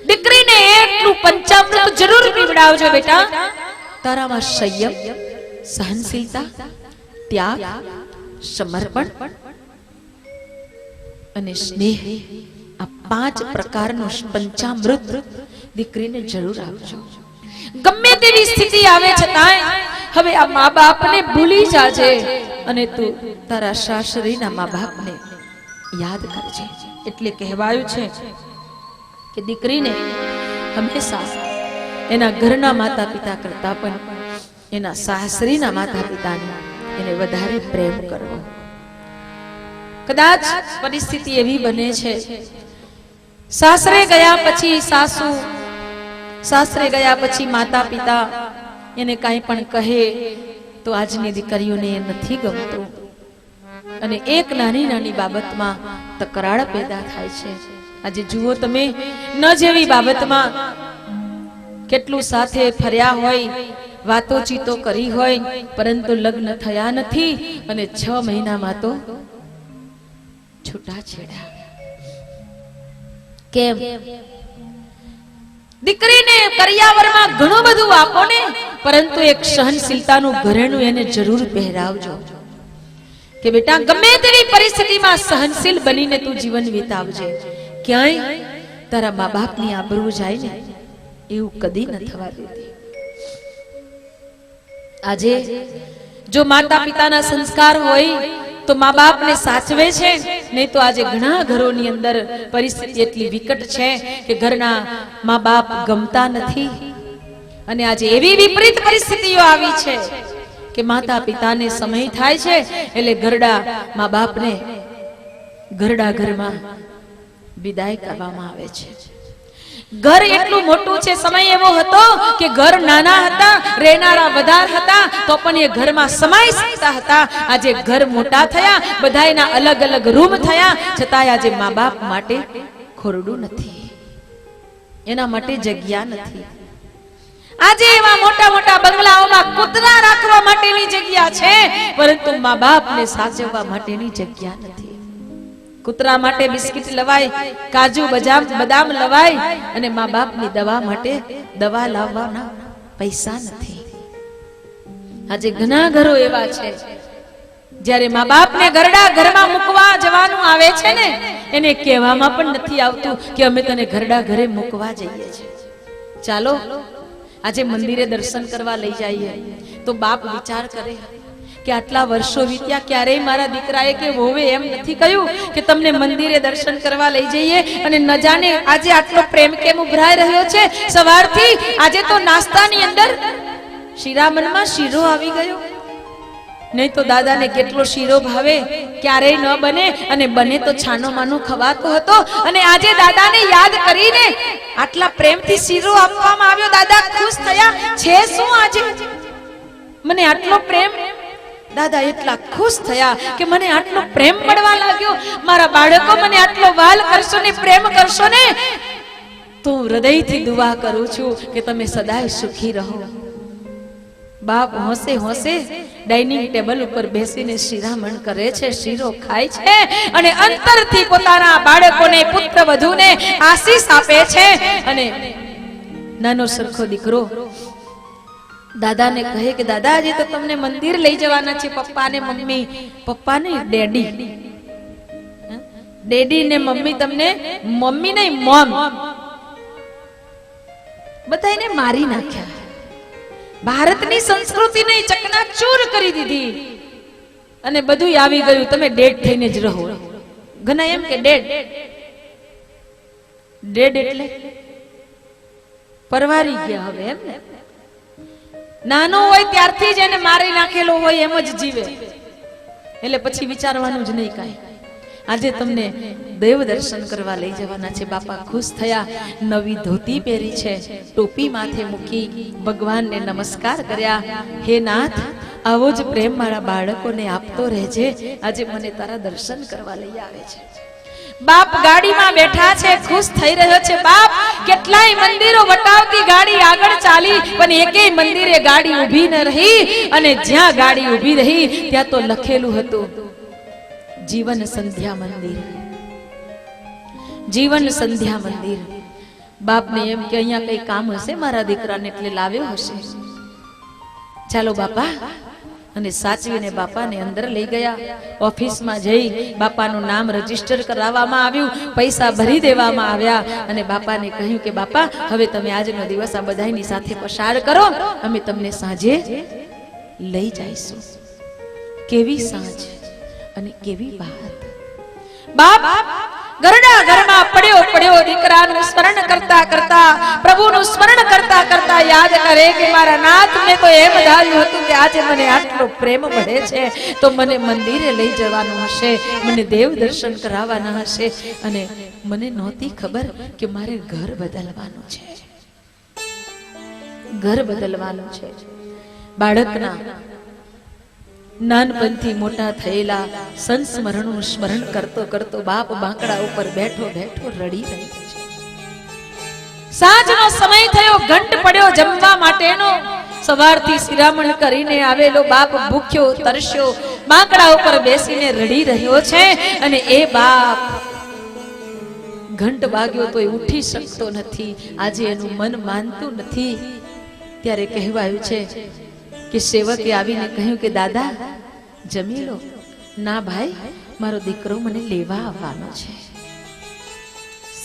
દીકરીને એટલું પંચામૃત જરૂર પીવડાવજો બેટા. તારામાં સંયમ, સહનશીલતા, ત્યાગ, સમર્પણ અને સ્નેહ, આ 5 પ્રકારનું પંચામૃત દીકરીને જરૂર આપજો. ગમે તેવી સ્થિતિ આવે છતાંય હવે આ મા બાપને ભૂલી જાજે અને તું તારા સાસરીના મા બાપને યાદ કરજે. એટલે કહેવાયું છે કે દીકરીને હંમેશા એના ઘરના માતા પિતા કરતા પણ એના સાસરીના માતા પિતાને એને વધારે પ્રેમ કરવો. કદાચ પરિસ્થિતિ એવી બને છે, સાસરે ગયા પછી સાસુ, સાસરે ગયા પછી માતા પિતા એને કાંઈ પણ કહે તો આજની દીકરીઓને એ નથી ગમતું અને એક નાની નાની બાબતમાં તકરાર પેદા થાય છે. આજે જુઓ તમે, ન જેવી બાબતમાં કેટલું સાથે ફર્યા હોય, વાતોચીતો કરી હોય, પરંતુ લગ્ન થયા નથી અને 6 મહિનામાં તો છૂટાછેડા. કેમ? દીકરીને કરિયાવરમાં ઘણું બધું આપો ને, પરંતુ એક સહનશીલતાનું ઘરેણું એને જરૂર પહેરાવજો કે બેટા ગમે તેવી પરિસ્થિતિમાં સહનશીલ બનીને તું જીવન વિતાવજે. ક્યાંય તારા મા બાપની આબરૂ જાય ને એવું કદી ન થવા દેતી. આજે જો માતા પિતાના સંસ્કાર હોય તો મા બાપને સાચવે છે, નહીં તો આજે ઘણા ઘરોની અંદર પરિસ્થિતિ એટલી વિકટ છે કે ઘરના મા બાપ ગમતા નથી. અને આજે એવી વિપરીત પરિસ્થિતિઓ આવી છે કે માતા પિતાને સમય થાય છે એટલે ઘરડા મા બાપને ઘરડા ઘરમાં વિદાય કરવામાં આવે છે. ઘર એટલું મોટું છે, સમય એવો હતો કે ઘર નાના હતા, રહેનારા વધાર હતા, તો પણ એ ઘરમાં સમાઈ શકતા હતા. આજે ઘર મોટા થયા, બધાયના અલગ અલગ રૂમ થયા, છતાંય આજે મા બાપ માટે ખોરડું નથી, એના માટે જગ્યા નથી. આજે એવા મોટા મોટા બંગલાઓમાં કૂતરા રાખવા માટેની જગ્યા છે, પરંતુ મા બાપને સાચવવા માટેની જગ્યા નથી. કૂતરા માટે બિસ્કિટ લવાય, કાજુ બદામ લવાય, અને મા બાપની દવા માટે દવા લાવવાના પૈસા નથી. આજે ઘણા ઘરો એવા છે જ્યારે મા બાપને ઘરડા ઘરમાં મૂકવા જવાનું આવે છે ને, એને કહેવામાં પણ નથી આવતું કે અમે તને ઘરડા ઘરે મૂકવા જઈએ છીએ. ચાલો આજે મંદિરે દર્શન કરવા લઈ જઈએ તો બાપ વિચાર કરે કે આટલા વર્ષો વીત્યા, ક્યારેય મારા દીકરાએ કે વહુએ એમ નથી કહ્યું કે તમને મંદિરે દર્શન કરવા લઈ જઈએ, અને ન જાણે આજે આટલો પ્રેમ કેમ ઉભરાઈ રહ્યો છે. સવારથી આજે તો નાસ્તાની અંદર શિરામણમાં શીરો આવી ગયો, નહીં તો દાદાને કેટલો શીરો ભાવે, ક્યારેય ન બને, અને બને તો છાનો માનો ખવાતો હતો. અને આજે દાદાને યાદ કરીને આટલા પ્રેમથી શીરો આપવામાં આવ્યો. દાદા ખુશ થયા છે. શું આજે મને આટલો પ્રેમ? દાદા એટલા ખુશ થયા કે મને આટલો પ્રેમ મળવા લાગ્યો. મારા બાળકો મને આટલો વાલ કરશો ને, પ્રેમ કરશો ને, તો હૃદયથી દુઆ કરું છું કે તમે સદાય સુખી રહો. બાપ હોંશે હોંશે ડાઇનિંગ ટેબલ ઉપર બેસીને શિરામણ કરે છે, શીરો ખાય છે, અને અંતરથી પોતાના બાળકોને, પુત્ર વધુને આશીષ આપે છે. અને નાનો સરખો દીકરો દાદાને કહે કે દાદા આજે તો તમને મંદિર લઈ જવાના છે, પપ્પા ને મમ્મી, પપ્પા ને ડેડી, ડેડી ને મમ્મી તમને, મમ્મી નહીં મોમ, બધાને મારી નાખ્યા. ભારતની સંસ્કૃતિને ચકનાચૂર કરી દીધી અને બધું આવી ગયું. તમે ડેડ થઈને જ રહો. ઘણા એમ કે ડેડ, ડેડ એટલે પરવારી ગયા. હવે એમ ને, નાનો હોય ત્યારથી જ એને મારી નાખેલો હોય એમ જ જીવે, એટલે પછી વિચારવાનું જ નહીં કાંઈ. આજે તમને દેવ દર્શન કરવા લઈ જવાના છે. બાપા ખુશ થયા, નવી ધોતી પહેરી છે, ટોપી માથે મૂકી ભગવાનને નમસ્કાર કર્યા. હે નાથ, આવો જ પ્રેમ મારા બાળકોને આપતો રહેજે. આજે મને તારા દર્શન કરવા લઈ આવે છે. બાપ ગાડીમાં બેઠા છે, ખુશ થઈ રહ્યો છે. બાપ કેટલાય મંદિરો વટાવતી ગાડી આગળ ચાલી, પણ એકેય મંદિરે ગાડી ઊભી ન રહી. અને જ્યાં ગાડી ઊભી રહી ત્યાં તો લખેલું હતું જીવન સંધ્યા મંદિર, જીવન સંધ્યા મંદિર. બાપને એમ કે અહીંયા કઈ કામ હશે મારા દીકરાને, એટલે લાવ્યો હશે. ચાલો બાપા, અને સાચવીને બાપાને અંદર લઈ ગયા. ઓફિસમાં જઈ બાપાનું નામ રજીસ્ટર કરાવવામાં આવ્યું, પૈસા ભરી દેવામાં આવ્યા, અને બાપાને કહ્યું કે બાપા હવે તમે આજનો દિવસ આ બધાની સાથે પસાર કરો, અમે તમને સાંજે લઈ જઈશું. કેવી સાંજ અને કેવી વાત! બાપ ઘરના ઘરમાં પડ્યો પડ્યો દીકરાનું સ્મરણ કરતા કરતા, પ્રભુનું સ્મરણ કરતા કરતા યાદ કરે કે મારા નાથ મેં તો એમ ધાર્યું હતું કે આજે મને આટલો પ્રેમ મળે છે તો મને મંદિરે લઈ જવાનું હશે, મને દેવ દર્શન કરાવવાના હશે, અને મને નહોતી ખબર કે મારે ઘર બદલવાનું છે, ઘર બદલવાનું છે. બાળકના નાનપણથી મોટા થયેલા સંસ્મરણનું સ્મરણ કરતો કરતો બાપ બાંકડા ઉપર બેઠો બેઠો રડી રહ્યો છે. સાંજનો સમય થયો, ઘંટ પડ્યો જમવા માટેનો. સવારથી શિરામણ કરીને આવેલો બાપ ભૂખ્યો તરસ્યો બાંકડા ઉપર બેસીને રડી રહ્યો છે, અને એ બાપ ઘંટ વાગ્યો તોય ઉઠી શકતો નથી. આજે એનું મન માનતું નથી. ત્યારે કહેવાયું છે કે સેવકે આવીને કહ્યું કે દાદા જમી લો. ના ભાઈ, મારો દીકરો મને લેવા આવવાનો છે.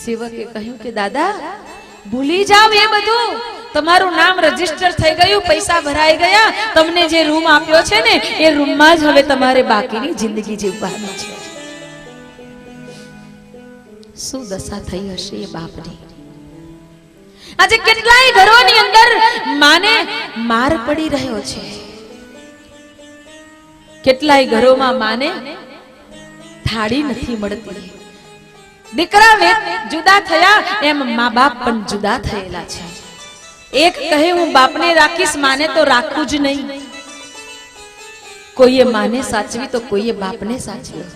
સેવકે કહ્યું કે દાદા ભૂલી જાવ એ બધું, તમારું નામ રજીસ્ટર થઈ ગયું, પૈસા ભરાઈ ગયા, તમને જે રૂમ આપ્યો છે ને એ રૂમમાં જ હવે તમારે બાકીની જિંદગી જીવવાની છે. શું દશા થઈ હશે એ બાપની. આજે કેટલાય ઘરોની અંદર માને માર પડી રહ્યો છે. કેટલાય ઘરોમાં માને થાળી નથી મળતી. દીકરા જુદા થયા એમ મા બાપ પણ જુદા થયેલા છે. એક કહે હું બાપને રાખીશ, માને તો રાખવું જ નહીં. કોઈએ માને સાચવી તો કોઈએ બાપને સાચવ્યો.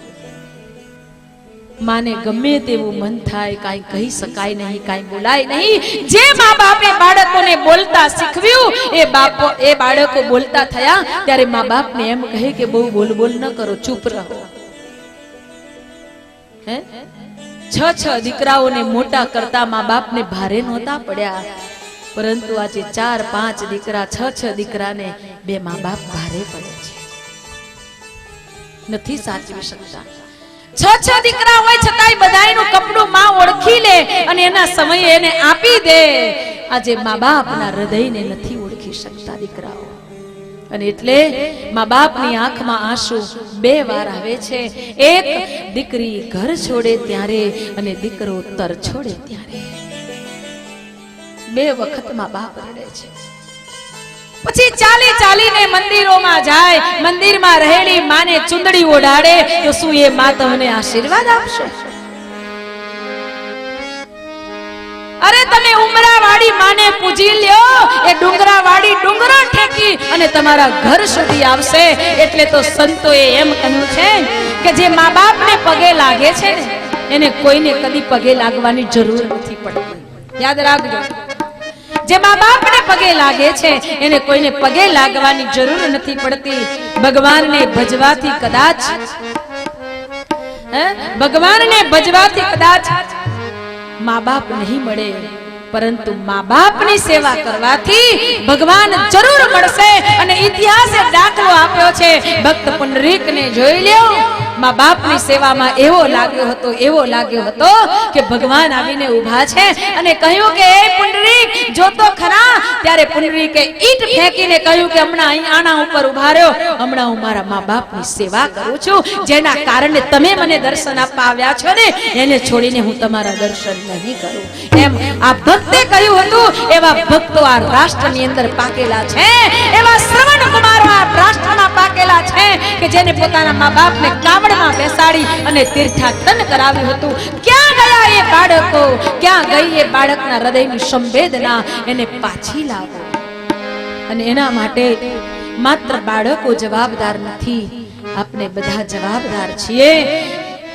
માને ગમે તેવું મન થાય, કાંઈ કહી શકાય નહીં, કાંઈ બોલાય નહીં. જે મા બાપે બાળકોને બોલતા શીખવ્યું એ બાળકો બોલતા થયા ત્યારે મા બાપને એમ કહે કે બહુ બોલ બોલ ન કરો, ચૂપ રહો. હે 6 દીકરાઓને મોટા કરતા મા બાપને ભારે નહોતા પડ્યા, પરંતુ આજે 4-5 દીકરા, 6 દીકરાને બે મા બાપ ભારે પડે છે, નથી સાચવી શકતા. 6 દીકરા હોય છતાંય બધાયનું કપડું માં ઓળખી લે અને એના સમયે એને આપી દે. આજે મા બાપના હૃદયને નથી ઓળખી શકતા દીકરાઓ. અને એટલે મા બાપની આંખમાં આંસુ 2 વાર આવે છે. એક દીકરી ઘર છોડે ત્યારે અને દીકરો તર છોડે ત્યારે. 2 વખત મા બાપ રડે છે. પછી ચાલીને મંદિરોમાં જાય, મંદિરમાં રહેલી માને ચુંદડી ઓઢાડે તો શું એ માં તમને આશીર્વાદ આપશે? અરે તમે ઉમરાવાળી માને પૂજી લ્યો, એ ડુંગરાવાળી ડુંગરો ઠેકી અને તમારા ઘર સુધી આવશે. એટલે તો સંતોએ એમ કહ્યું છે કે જે મા બાપને પગે લાગે છે ને એને કોઈને કદી પગે લાગવાની જરૂર નથી પડતી. યાદ રાખજો, જે મા બાપને પગે લાગે છે એને કોઈને પગે લાગવાની જરૂર નથી પડતી. ભગવાનને ભજવાથી કદાચ મા બાપ નહીં મળે, પરંતુ મા બાપની સેવા કરવાથી ભગવાન જરૂર મળશે. અને ઇતિહાસે દાખલો આપ્યો છે, ભક્ત પુંડરીકને જોઈ લ્યો. મા બાપની સેવામાં એવો લાગ્યો હતો કે ભગવાન આવીને ઊભા છે અને કહ્યું કે એ પુંડરીક જો તો ખરા. ત્યારે પુંડરીકે ઈટ ફેંકીને કહ્યું કે હમણાં અહીં આના ઉપર ઊભા રહ્યો, હમણાં હું મારા મા બાપની સેવા કરું છું, જેના કારણે તમે મને દર્શન આપવા આવ્યા છો ને એને છોડીને હું તમારા દર્શન નહીં કરું. એમ આ ભક્તે કહ્યું હતું. એવા ભક્તો આ રાષ્ટ્રની અંદર પાકેલા છે, એવા શ્રવણ કુમારો આ રાષ્ટ્રમાં પાકેલા છે કે જેને પોતાના મા બાપને કાવડમાં બેસાડી અને તીર્થાટન કરાવ્યું હતું. ક્યાં ગયા એ બાળકો? ક્યાં ગઈ એ બાળકના હૃદયની સંવેદના? એને પાછી લાવો. અને એના માટે માત્ર બાળકો જવાબદાર નથી, આપણે બધા જવાબદાર છીએ.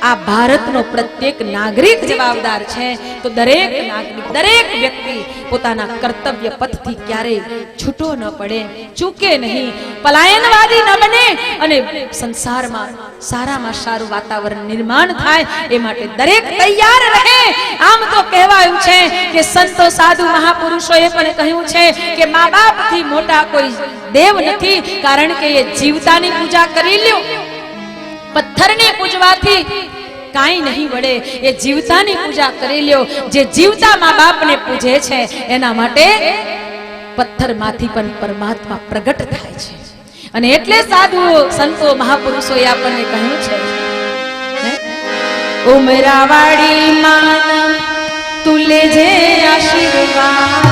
આ ભારતનો પ્રત્યેક નાગરિક જવાબદાર છે. તો દરેક નાગરિક, દરેક વ્યક્તિ પોતાના કર્તવ્ય પથથી ક્યારેય છૂટો ન પડે, ચૂકે નહીં, પલાયનવાદી ન બને અને સંસારમાં સારામાં સારું વાતાવરણ નિર્માણ થાય એ માટે દરેક તૈયાર રહે. આમ તો કહેવાયું છે કે સંતો સાધુ મહાપુરુષોએ પણ કહ્યું છે કે મા બાપથી મોટા કોઈ દેવ નથી, કારણ કે એ જીવતાની પૂજા કરી લ્યો. પથ્થરને પૂજવાથી કાંઈ નહીં વળે, એ જીવતાની પૂજા કરી લ્યો. જે જીવતા મા બાપને પૂજે છે એના માટે પથ્થરમાંથી પણ પરમાત્મા પ્રગટ થાય છે. અને એટલે સાધુઓ સંતો મહાપુરુષોએ આપણને કહ્યું છે ઉમરાવાડી માન તું લેજે આશીર્વાદ